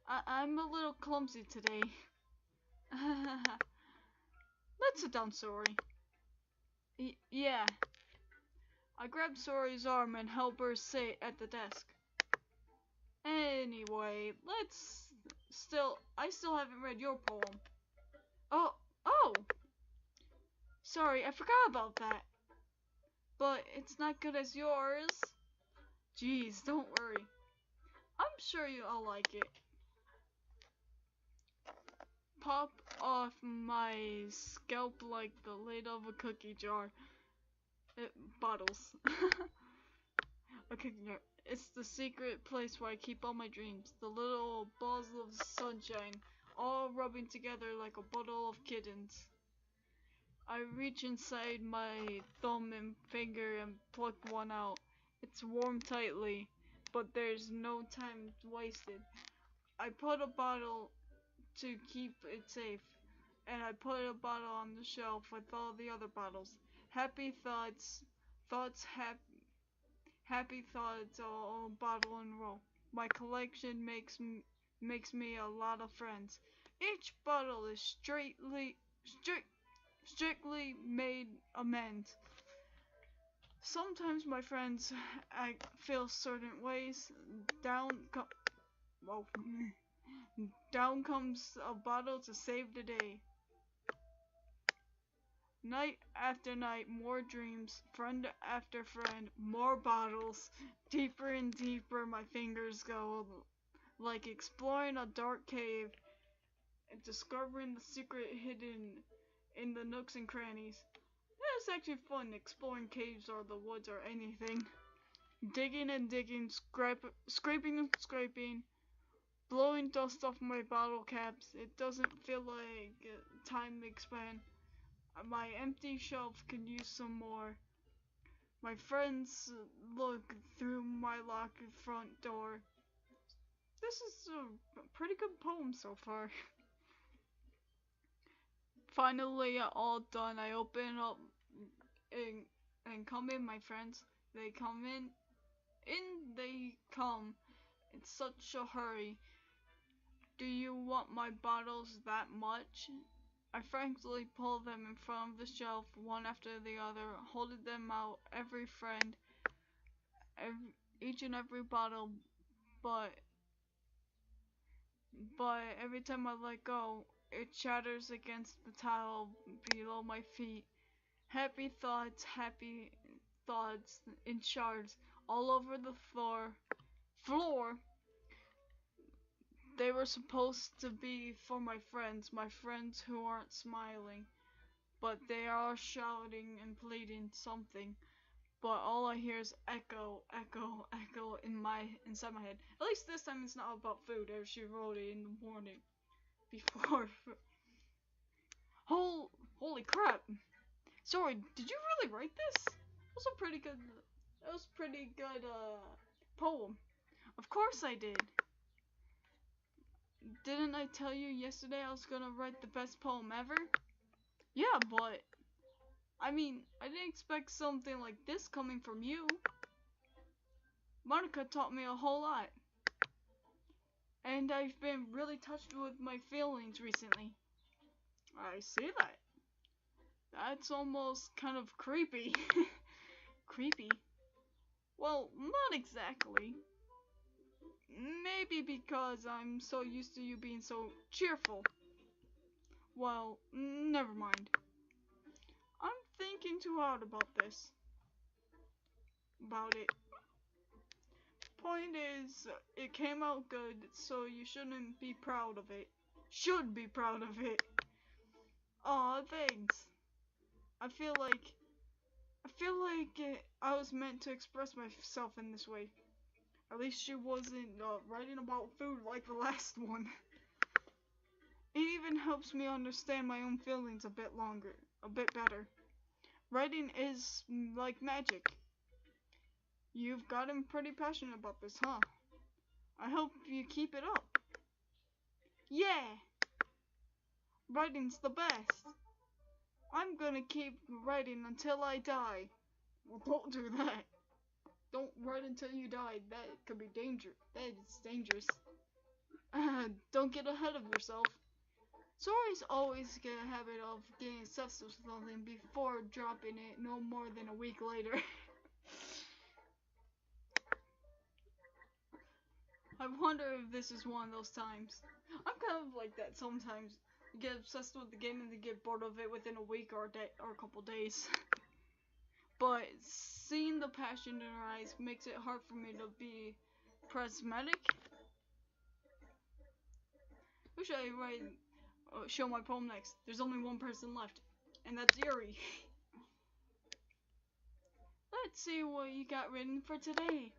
I'm a little clumsy today. Let's sit down, Sori. Yeah. I grab Sori's arm and help her sit at the desk. Anyway, I still haven't read your poem. Oh! Sorry, I forgot about that. But it's not good as yours. Jeez, don't worry. I'm sure you'll like it. Pop off my scalp like the lid of a cookie jar. Bottles. A cookie jar. It's the secret place where I keep all my dreams. The little balls of sunshine, all rubbing together like a bottle of kittens. I reach inside my thumb and finger and pluck one out. It's warm tightly, but there's no time wasted. I put a bottle to keep it safe, and I put a bottle on the shelf with all the other bottles. Happy happy thoughts, all bottle in a row. My collection makes me a lot of friends. Each bottle is strictly made amends. Sometimes my friends feel certain ways. Whoa. Down comes a bottle to save the day. Night after night, more dreams, friend after friend, more bottles. Deeper and deeper my fingers go, like exploring a dark cave and discovering the secret hidden in the nooks and crannies. It's actually fun exploring caves or the woods or anything. Digging and digging, scraping and scraping, blowing dust off my bottle caps. It doesn't feel like time expand. My empty shelf can use some more. My friends look through my locked front door. This is a pretty good poem so far. Finally, all done. I open up and come in, my friends. They come in. They come. In such a hurry. Do you want my bottles that much? I frankly pull them in front of the shelf, one after the other, holding them out, every friend, each and every bottle, but every time I let go, it shatters against the tile below my feet. Happy thoughts in shards all over the floor. They were supposed to be for my friends who aren't smiling, but they are shouting and pleading something. But all I hear is echo inside my head. At least this time it's not about food, as she wrote it in the morning before. Holy crap! Sorry, did you really write this? That was a pretty good poem. Of course I did. Didn't I tell you yesterday I was gonna write the best poem ever? Yeah, but I didn't expect something like this coming from you. Monika taught me a whole lot. And I've been really touched with my feelings recently. I see that. That's almost kind of creepy. Creepy? Well, not exactly. Maybe because I'm so used to you being so cheerful. Well, never mind. I'm thinking too hard about this. About it. Point is, it came out good, so you shouldn't be proud of it. Should be proud of it. Aw, thanks. I feel like I was meant to express myself in this way. At least she wasn't writing about food like the last one. It even helps me understand my own feelings a bit better. Writing is like magic. You've gotten pretty passionate about this, huh? I hope you keep it up. Yeah! Writing's the best. I'm gonna keep writing until I die. Well, don't do that. Don't write until you die. That could be dangerous. That is dangerous. Don't get ahead of yourself. Stories always get a habit of getting obsessed with something before dropping it no more than a week later. I wonder if this is one of those times. I'm kind of like that sometimes. You get obsessed with the game and then get bored of it within a week or a couple days. But seeing the passion in her eyes makes it hard for me to be prismatic. Who should I show my poem next? There's only one person left, and that's Yuri. Let's see what you got written for today.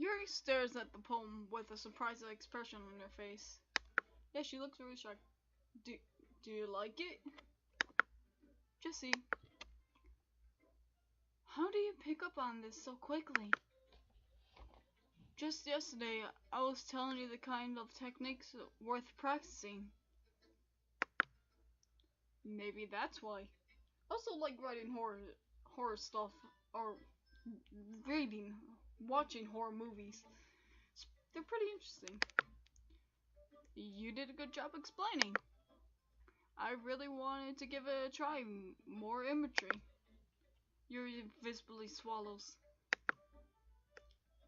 Yuri stares at the poem with a surprised expression on her face. Yeah, she looks really shocked. Do you like it? Jesse, how do you pick up on this so quickly? Just yesterday, I was telling you the kind of techniques worth practicing. Maybe that's why. I also like writing horror stuff, or watching horror movies. They're pretty interesting. You did a good job explaining. I really wanted to give it a try. More imagery. Yuri visibly swallows.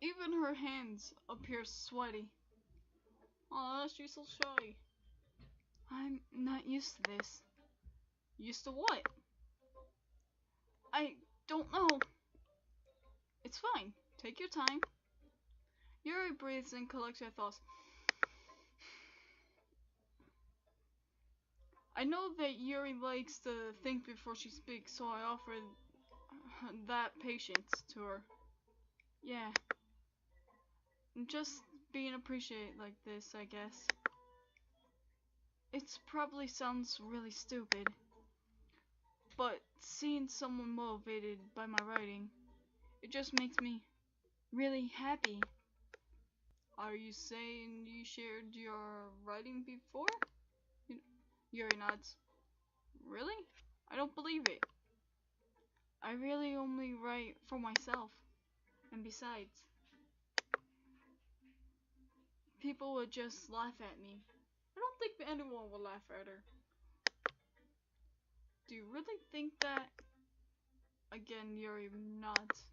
Even her hands appear sweaty. Aw, she's so shy. I'm not used to this. Used to what? I don't know. It's fine. Take your time. Yuri breathes and collects her thoughts. I know that Yuri likes to think before she speaks, so I offer that patience to her. Yeah. Just being appreciated like this, I guess. It probably sounds really stupid, but seeing someone motivated by my writing, it just makes me really happy. Are you saying you shared your writing before? Yuri nods. Really? I don't believe it. I really only write for myself. And besides, people would just laugh at me. I don't think anyone will laugh at her. Do you really think that? Again, Yuri nods.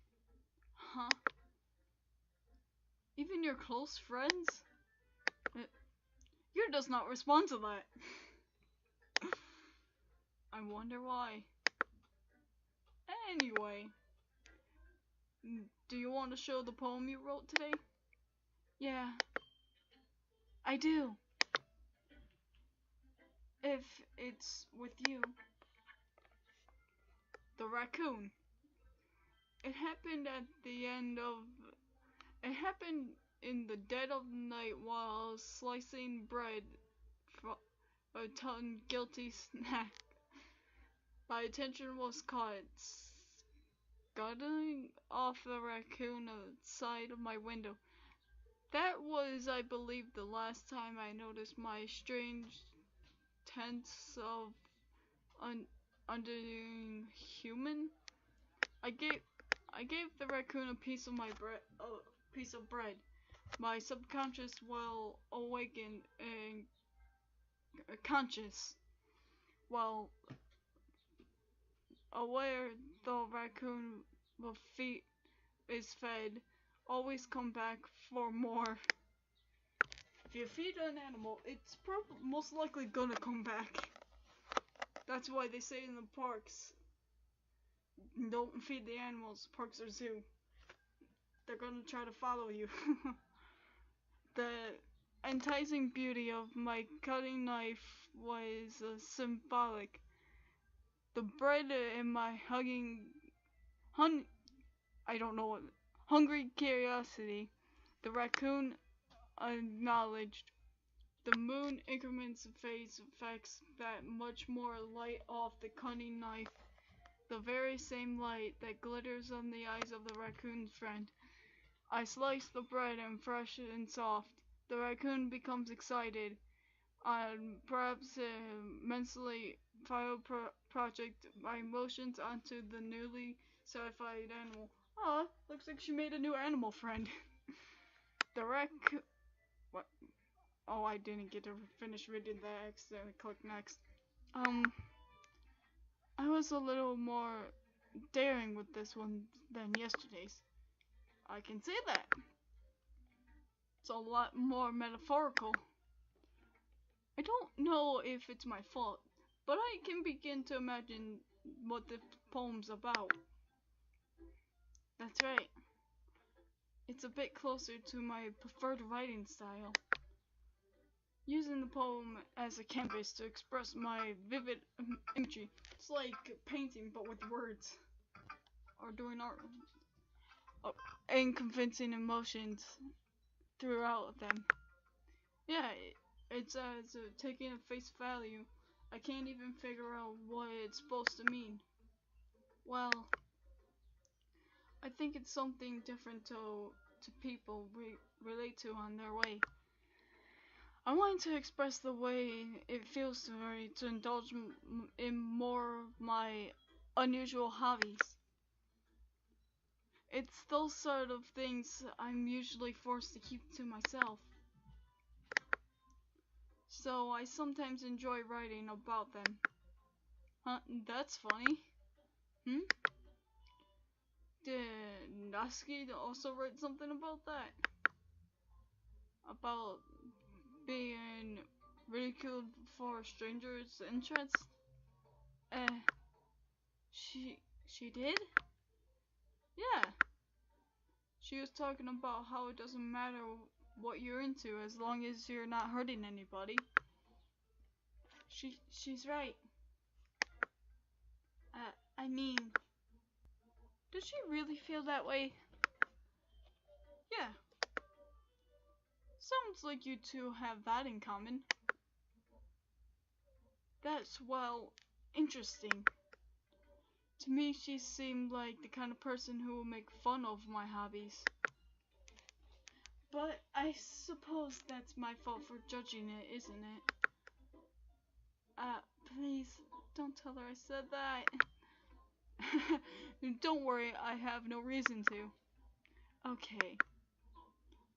Huh? Even your close friends? Yuri does not respond to that. I wonder why. Anyway, do you want to show the poem you wrote today? Yeah, I do. If it's with you. The raccoon. It happened at the end of. It happened in the dead of night while slicing bread for a ton guilty snack. My attention was caught scuttling off the raccoon outside of my window. That was, I believe, the last time I noticed my strange sense of undoing human. I gave the raccoon a piece of bread. My subconscious will awaken and conscious, while aware the raccoon will feed is fed, always come back for more. If you feed an animal, it's most likely gonna come back. That's why they say in the parks, don't feed the animals, parks or zoo. They're gonna try to follow you. The enticing beauty of my cutting knife was symbolic. The bread in my I don't know what. Hungry curiosity. The raccoon acknowledged. The moon increments of phase effects that much more light off the cunning knife. The very same light that glitters on the eyes of the raccoon's friend. I slice the bread and fresh and soft. The raccoon becomes excited. Perhaps mentally file project my emotions onto the newly certified animal. Aw, looks like she made a new animal friend. The raccoon. What? Oh, I didn't get to finish reading that. I accidentally clicked next. I was a little more daring with this one than yesterday's. I can say that. It's a lot more metaphorical. I don't know if it's my fault, but I can begin to imagine what the poem's about. That's right. It's a bit closer to my preferred writing style. Using the poem as a canvas to express my vivid imagery. It's like painting but with words. Or doing art. Oh, and convincing emotions throughout them. Yeah, it's taking at face value. I can't even figure out what it's supposed to mean. Well, I think it's something different to people relate to on their way. I wanted to express the way it feels to me to indulge in more of my unusual hobbies. It's those sort of things I'm usually forced to keep to myself. So I sometimes enjoy writing about them. Huh? That's funny. Did Naski also write something about that? About being ridiculed for strangers' interest? Uh, she did? Yeah. She was talking about how it doesn't matter what you're into as long as you're not hurting anybody. She's right. I mean, does she really feel that way? Yeah. Sounds like you two have that in common. That's, well, interesting. To me, she seemed like the kind of person who will make fun of my hobbies. But I suppose that's my fault for judging it, isn't it? Please, don't tell her I said that. Don't worry, I have no reason to. Okay.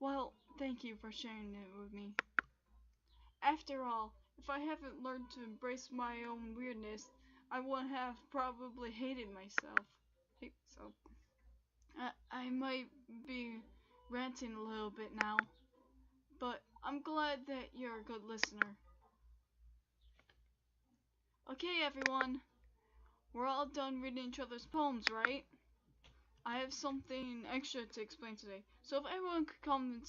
Well, thank you for sharing it with me. After all, if I haven't learned to embrace my own weirdness, I would have probably hated myself. I might be ranting a little bit now, but I'm glad that you're a good listener. Okay, everyone, we're all done reading each other's poems, right? I have something extra to explain today, so if everyone could come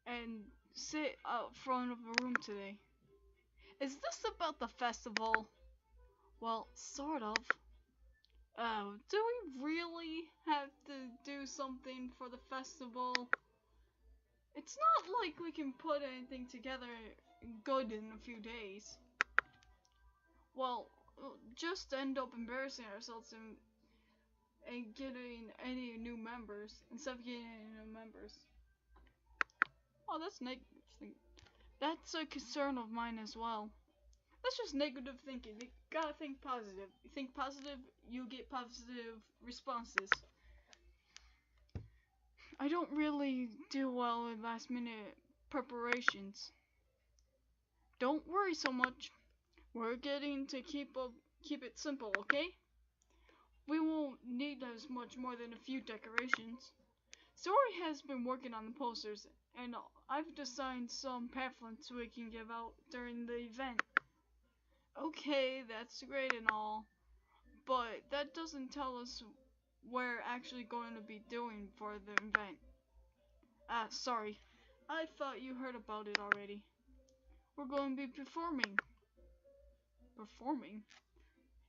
and sit out front of the room today. Is this about the festival? Well, sort of. Oh, do we really have to do something for the festival? It's not like we can put anything together good in a few days. Well, just end up embarrassing ourselves and getting any new members instead of getting any new members. Oh, that's a concern of mine as well. That's just negative thinking. You gotta think positive. You think positive, you get positive responses. I don't really do well with last minute preparations. Don't worry so much. We're getting to keep it simple, okay? We won't need as much more than a few decorations. Story has been working on the posters, and I've designed some pamphlets we can give out during the event. Okay, that's great and all, but that doesn't tell us what we're actually going to be doing for the event. Sorry. I thought you heard about it already. We're going to be performing. Performing?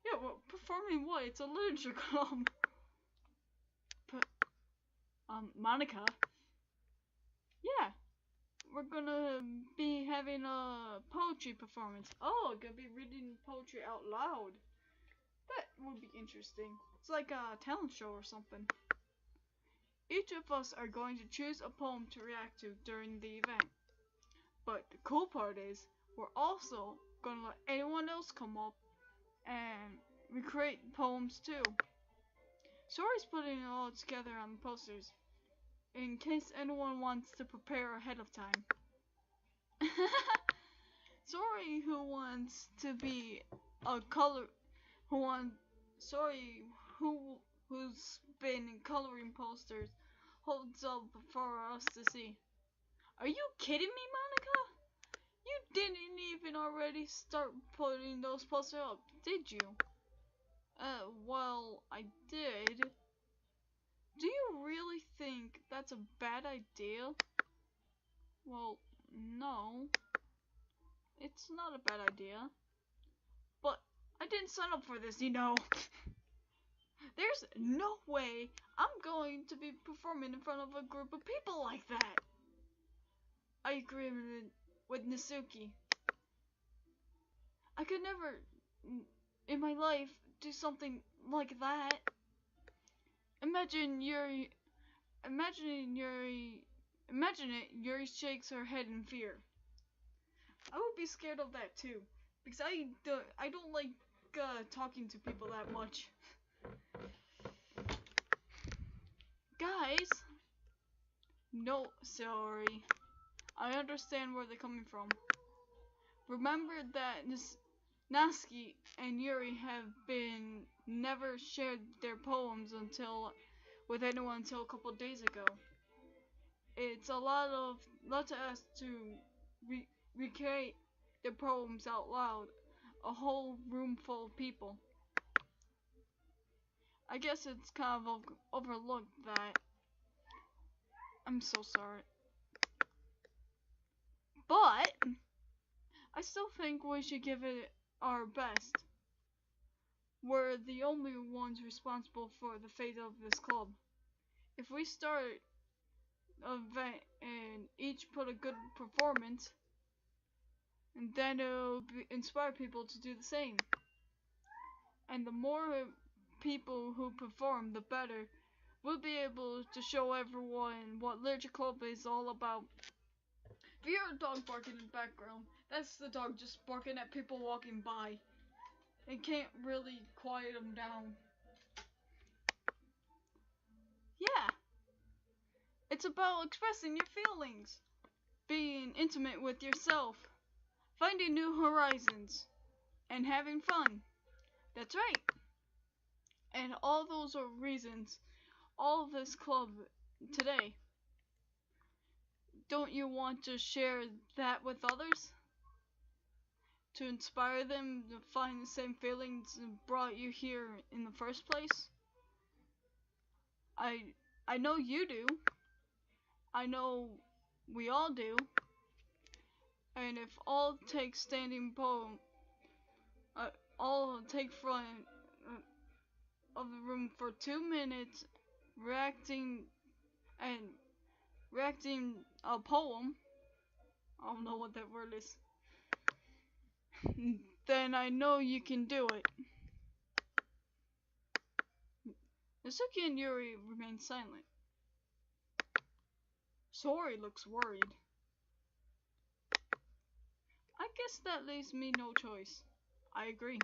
Yeah, well, performing what? It's a literature club. Monika. Yeah, we're gonna be having a poetry performance. Oh, gonna be reading poetry out loud. That would be interesting. It's like a talent show or something. Each of us are going to choose a poem to react to during the event. But the cool part is, we're also gonna let anyone else come up and recreate poems too. Sori's putting it all together on the posters, in case anyone wants to prepare ahead of time. Sori, who wants to be a color, who wants, Sori, who's been coloring posters, holds up for us to see. Are you kidding me, Monika? You didn't even already start putting those posters up, did you? Well, I did. Do you really think that's a bad idea? Well, no. It's not a bad idea. But I didn't sign up for this, you know. There's no way I'm going to be performing in front of a group of people like that. I agree with Nasuki. I could never, in my life, do something like that. Imagine Yuri shakes her head in fear. I would be scared of that too, because I don't like talking to people that much. Guys, no, sorry. I understand where they're coming from. Remember that Natsuki and Yuri have been never shared their poems with anyone until a couple days ago. It's a lot to ask to recreate their poems out loud, a whole room full of people. I guess it's kind of overlooked that. I'm so sorry. But I still think we should give it our best. We're the only ones responsible for the fate of this club. If we start an event and each put a good performance, and then it'll inspire people to do the same. And the more people who perform, the better. We'll be able to show everyone what Literature Club is all about. If you hear a dog barking in the background, that's the dog just barking at people walking by. It can't really quiet them down. Yeah, it's about expressing your feelings, being intimate with yourself, finding new horizons, and having fun. That's right. And all those are reasons all of this club today. Don't you want to share that with others? To inspire them to find the same feelings that brought you here in the first place? I know you do. I know we all do. And if all take standing poem, all take front of the room for 2 minutes, reacting a poem. I don't know what that word is. Then I know you can do it. Nasuki and Yuri remain silent. Sori looks worried. I guess that leaves me no choice. I agree.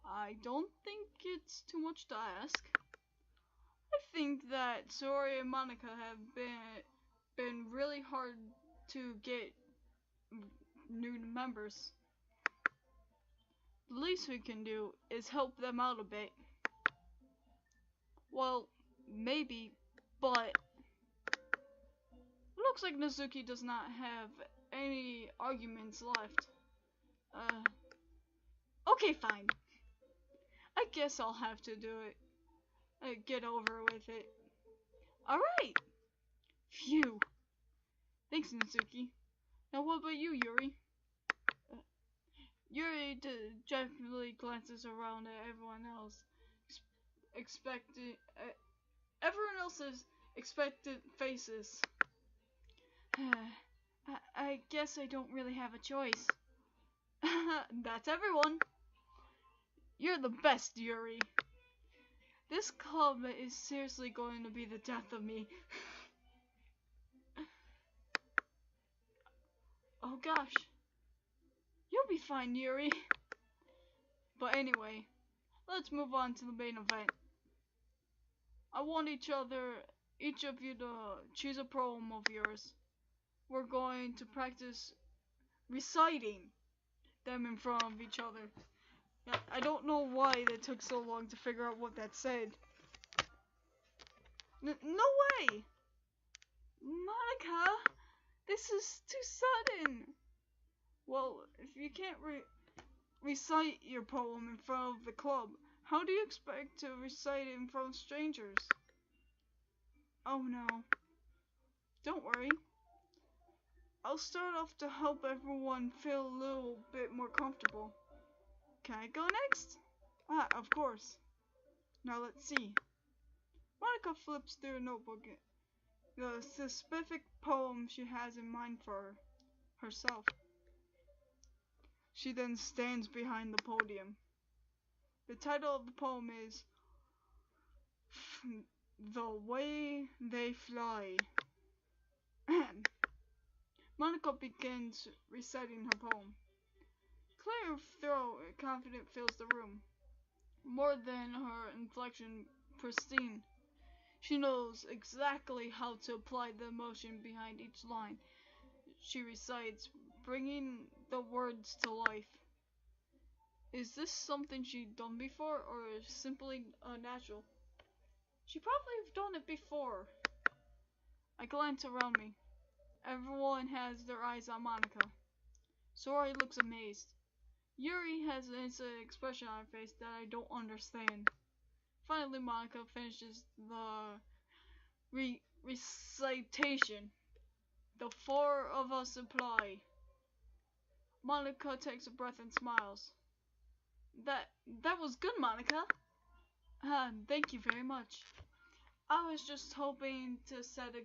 I don't think it's too much to ask. I think that Sori and Monika have been really hard to get new members. The least we can do is help them out a bit. Well, maybe, but looks like Nasuki does not have any arguments left. Okay, fine. I guess I'll have to do it. Get over with it. Alright! Phew. Thanks, Natsuki. Now what about you, Yuri? Yuri dejectedly glances around at everyone else, expecting everyone else's expectant faces. I guess I don't really have a choice. That's everyone. You're the best, Yuri. This club is seriously going to be the death of me. Oh gosh. You'll be fine, Yuri. But anyway, let's move on to the main event. I want each of you to choose a poem of yours. We're going to practice reciting them in front of each other. I don't know why it took so long to figure out what that said. No way! Monika, this is too sudden. Well, if you can't recite your poem in front of the club, how do you expect to recite it in front of strangers? Oh no. Don't worry. I'll start off to help everyone feel a little bit more comfortable. Can I go next? Of course. Now let's see. Monika flips through a notebook, the specific poem she has in mind for herself. She then stands behind the podium. The title of the poem is The Way They Fly. Monika begins reciting her poem. Clear of throat, confident fills the room. More than her inflection pristine. She knows exactly how to apply the emotion behind each line she recites, bringing the words to life. Is this something she'd done before, or simply natural? She probably have done it before. I glance around me. Everyone has their eyes on Monika. Sori looks amazed. Yuri has an expression on her face that I don't understand. Finally, Monika finishes the recitation. The four of us apply. Monika takes a breath and smiles. That was good, Monika. Thank you very much. I was just hoping to set a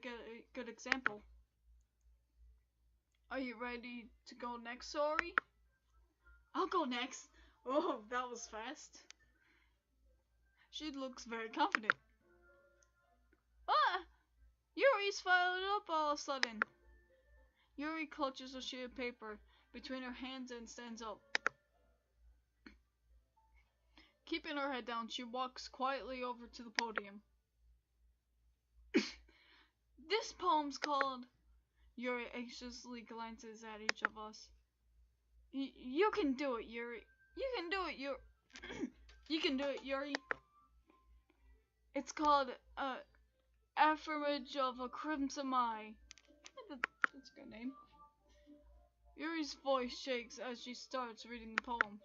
good example. Are you ready to go next, Sori? I'll go next. Oh, that was fast. She looks very confident. Ah! Yuri's fired up all of a sudden. Yuri clutches a sheet of paper between her hands and stands up. Keeping her head down, she walks quietly over to the podium. This poem's called... Yuri anxiously glances at each of us. You can do it, Yuri. You can do it, Yuri. You can do it, Yuri. It's called Affirmage of a Crimson Eye. That's a good name. Yuri's voice shakes as she starts reading the poem.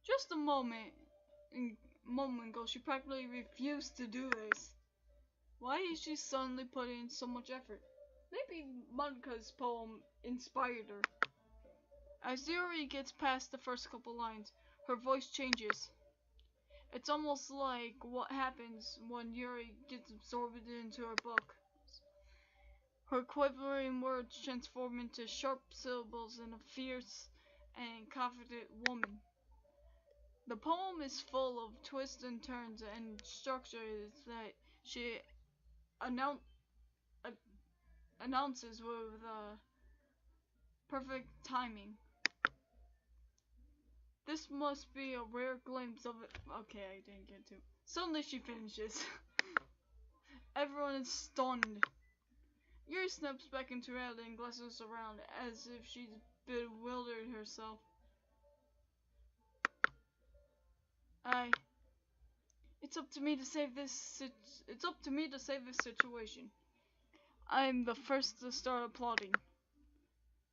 Just a moment ago, she practically refused to do this. Why is she suddenly putting in so much effort? Maybe Monika's poem inspired her. As Yuri gets past the first couple lines, her voice changes. It's almost like what happens when Yuri gets absorbed into her book. Her quivering words transform into sharp syllables in a fierce and confident woman. The poem is full of twists and turns and structures that she announces with perfect timing. This must be a rare glimpse of it. Okay, I didn't get to. Suddenly she finishes. Everyone is stunned. Yuri snaps back into reality and glances around as if she's bewildered herself. It's up to me to save this situation. I'm the first to start applauding.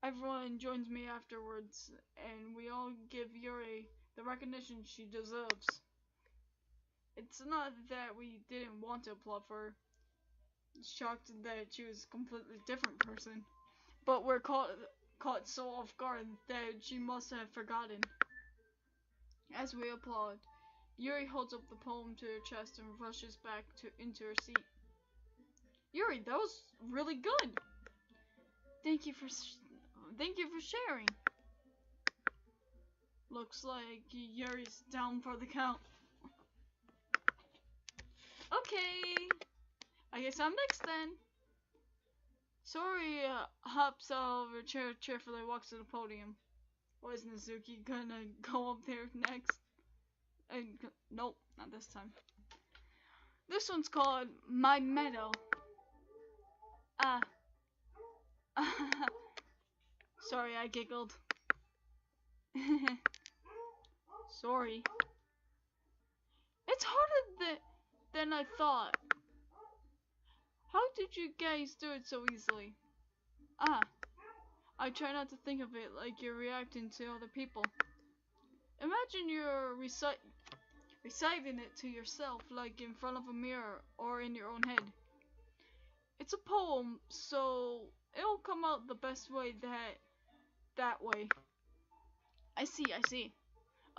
Everyone joins me afterwards, and we all give Yuri the recognition she deserves. It's not that we didn't want to applaud for her. Shocked that she was a completely different person. But we're caught so off guard that she must have forgotten. As we applaud, Yuri holds up the poem to her chest and rushes back into her seat. Yuri, that was really good. Thank you for sharing. Looks like Yuri's down for the count. Okay, I guess I'm next then. Sori hops out of her chair cheerfully, walks to the podium. Was Nazuki gonna go up there next? Nope, not this time. This one's called My Meadow. Sorry, I giggled. Sorry. It's harder than I thought. How did you guys do it so easily? I try not to think of it like you're reacting to other people. Imagine you're reciting it to yourself, like in front of a mirror or in your own head. It's a poem, so it'll come out the best way that way. I see.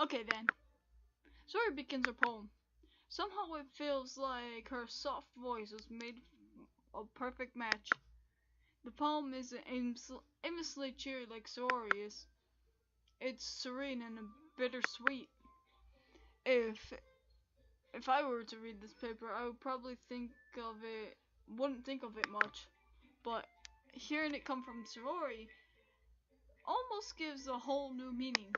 Okay then. Sori begins her poem. Somehow it feels like her soft voice was made a perfect match. The poem isn't aimlessly cheery like Sori is. It's serene and bittersweet. If I were to read this paper, I would probably wouldn't think of it much. But hearing it come from Sori almost gives a whole new meaning.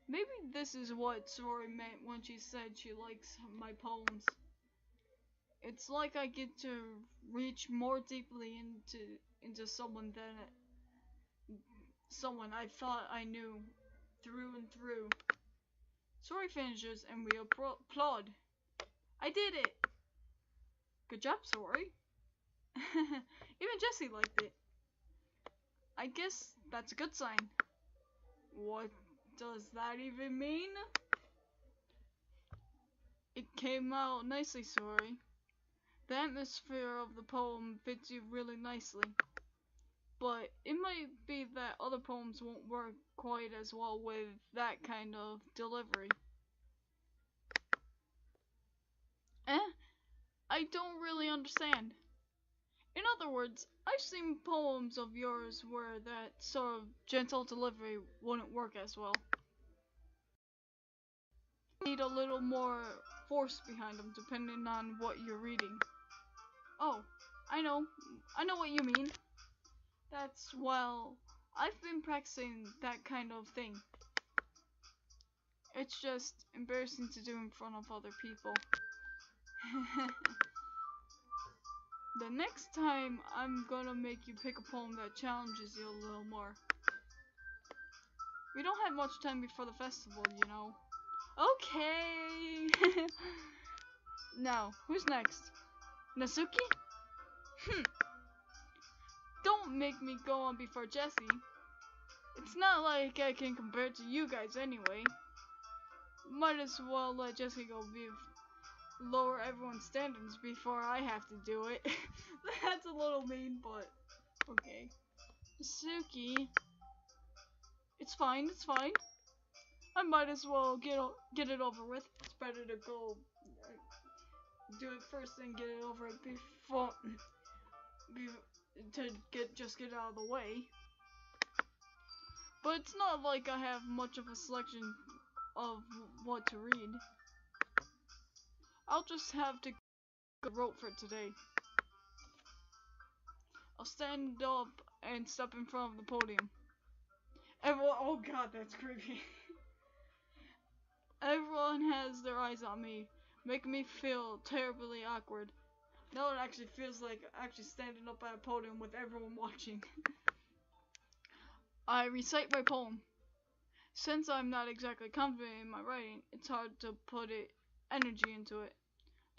Maybe this is what Sori meant when she said she likes my poems. It's like I get to reach more deeply into someone I thought I knew through and through. Sori finishes and we applaud. I did it! Good job, Sori. Even Jessie liked it. I guess that's a good sign. What does that even mean? It came out nicely, Sori. The atmosphere of the poem fits you really nicely. But it might be that other poems won't work quite as well with that kind of delivery. I don't really understand. In other words, I've seen poems of yours where that sort of gentle delivery wouldn't work as well. Need a little more force behind them depending on what you're reading. Oh, I know what you mean. I've been practicing that kind of thing. It's just embarrassing to do in front of other people. The next time, I'm gonna make you pick a poem that challenges you a little more. We don't have much time before the festival, you know. Okay. Now, who's next? Nazuki? Don't make me go on before Jessie. It's not like I can compare to you guys anyway. Might as well let Jessie go lower everyone's standards before I have to do it. That's a little mean, but okay. Suki, it's fine. I might as well get it over with. It's better to go do it first and get it over it just get out of the way. But it's not like I have much of a selection of what to read. I'll just have to go rote for today. I'll stand up and step in front of the podium. Oh god, that's creepy. Everyone has their eyes on me, making me feel terribly awkward. Now it actually feels like actually standing up at a podium with everyone watching. I recite my poem. Since I'm not exactly confident in my writing, it's hard to put energy into it.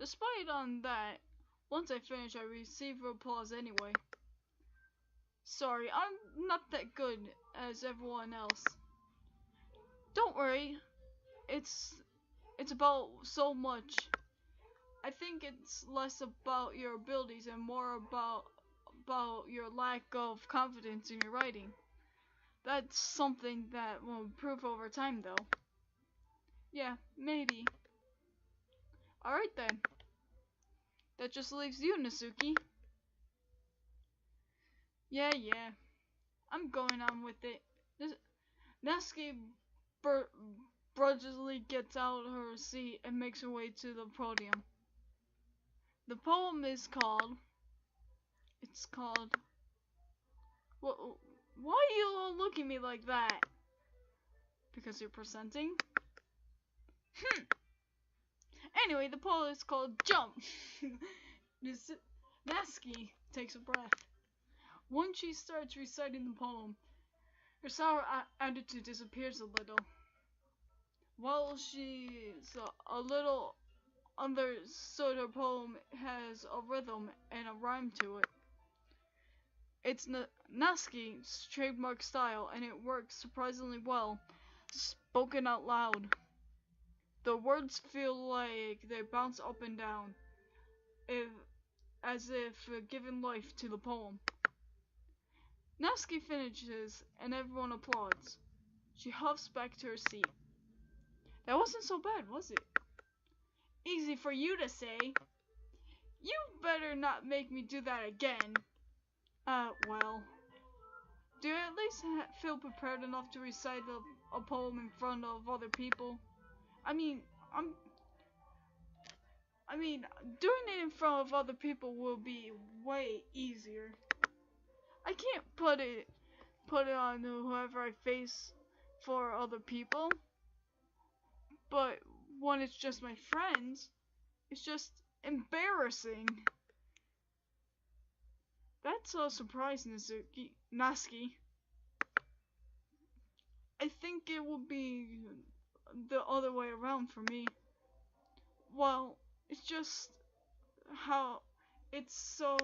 Despite on that, once I finish, I receive applause anyway. Sorry, I'm not that good as everyone else. Don't worry, it's about so much. I think it's less about your abilities and more about your lack of confidence in your writing. That's something that will improve over time, though. Yeah, maybe. Alright then. That just leaves you, Natsuki. Yeah. I'm going on with it. Natsuki begrudgingly gets out of her seat and makes her way to the podium. The poem is called... It's called... Why are you all looking at me like that? Because you're presenting? Anyway, the poem is called Jump. Natsuki takes a breath. Once she starts reciting the poem, her sour attitude disappears a little. While she's a little understood, her poem has a rhythm and a rhyme to it. It's Natsuki's trademark style, and it works surprisingly well, spoken out loud. The words feel like they bounce up and down, as if giving life to the poem. Natsuki finishes, and everyone applauds. She huffs back to her seat. That wasn't so bad, was it? Easy for you to say. You better not make me do that again. Well. Do you at least feel prepared enough to recite a poem in front of other people? I mean, doing it in front of other people will be way easier. I can't put it on whoever I face for other people. But when it's just my friends, it's just embarrassing. That's a surprise, Natsuki. I think it will be the other way around for me. Well, it's just how it's so...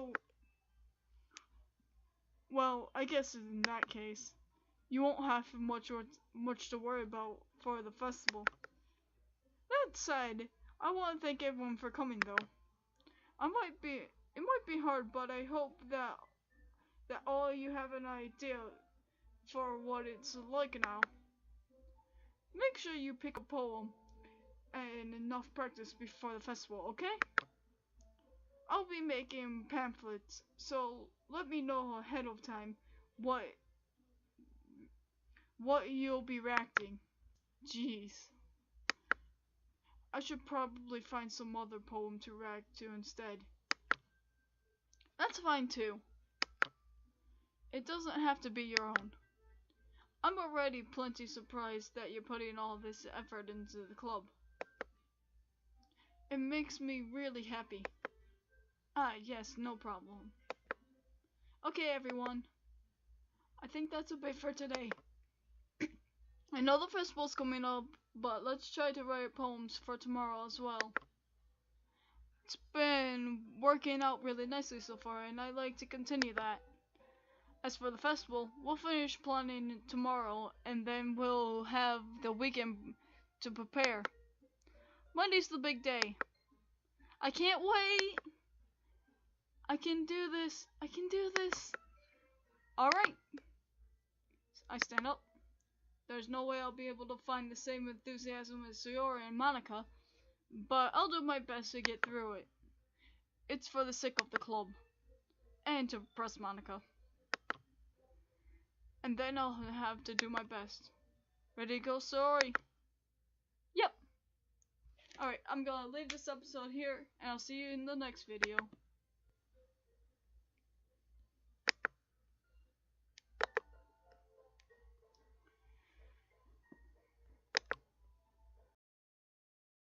Well, I guess in that case, you won't have much to worry about for the festival. That said, I want to thank everyone for coming though. It might be hard, but I hope that all you have an idea for what it's like now. Make sure you pick a poem and enough practice before the festival, okay? I'll be making pamphlets, so let me know ahead of time what you'll be reacting. Jeez. I should probably find some other poem to react to instead. That's fine too. It doesn't have to be your own. I'm already plenty surprised that you're putting all this effort into the club. It makes me really happy. Yes, no problem. Okay, everyone. I think that's a bit for today. I know the festival's coming up, but let's try to write poems for tomorrow as well. It's been working out really nicely so far, and I'd like to continue that. As for the festival, we'll finish planning tomorrow, and then we'll have the weekend to prepare. Monday's the big day. I can't wait! I can do this! Alright! I stand up. There's no way I'll be able to find the same enthusiasm as Sayori and Monika, but I'll do my best to get through it. It's for the sake of the club. And to impress Monika. And then I'll have to do my best. Ready to go, Sayori? Yep! Alright, I'm gonna leave this episode here, and I'll see you in the next video.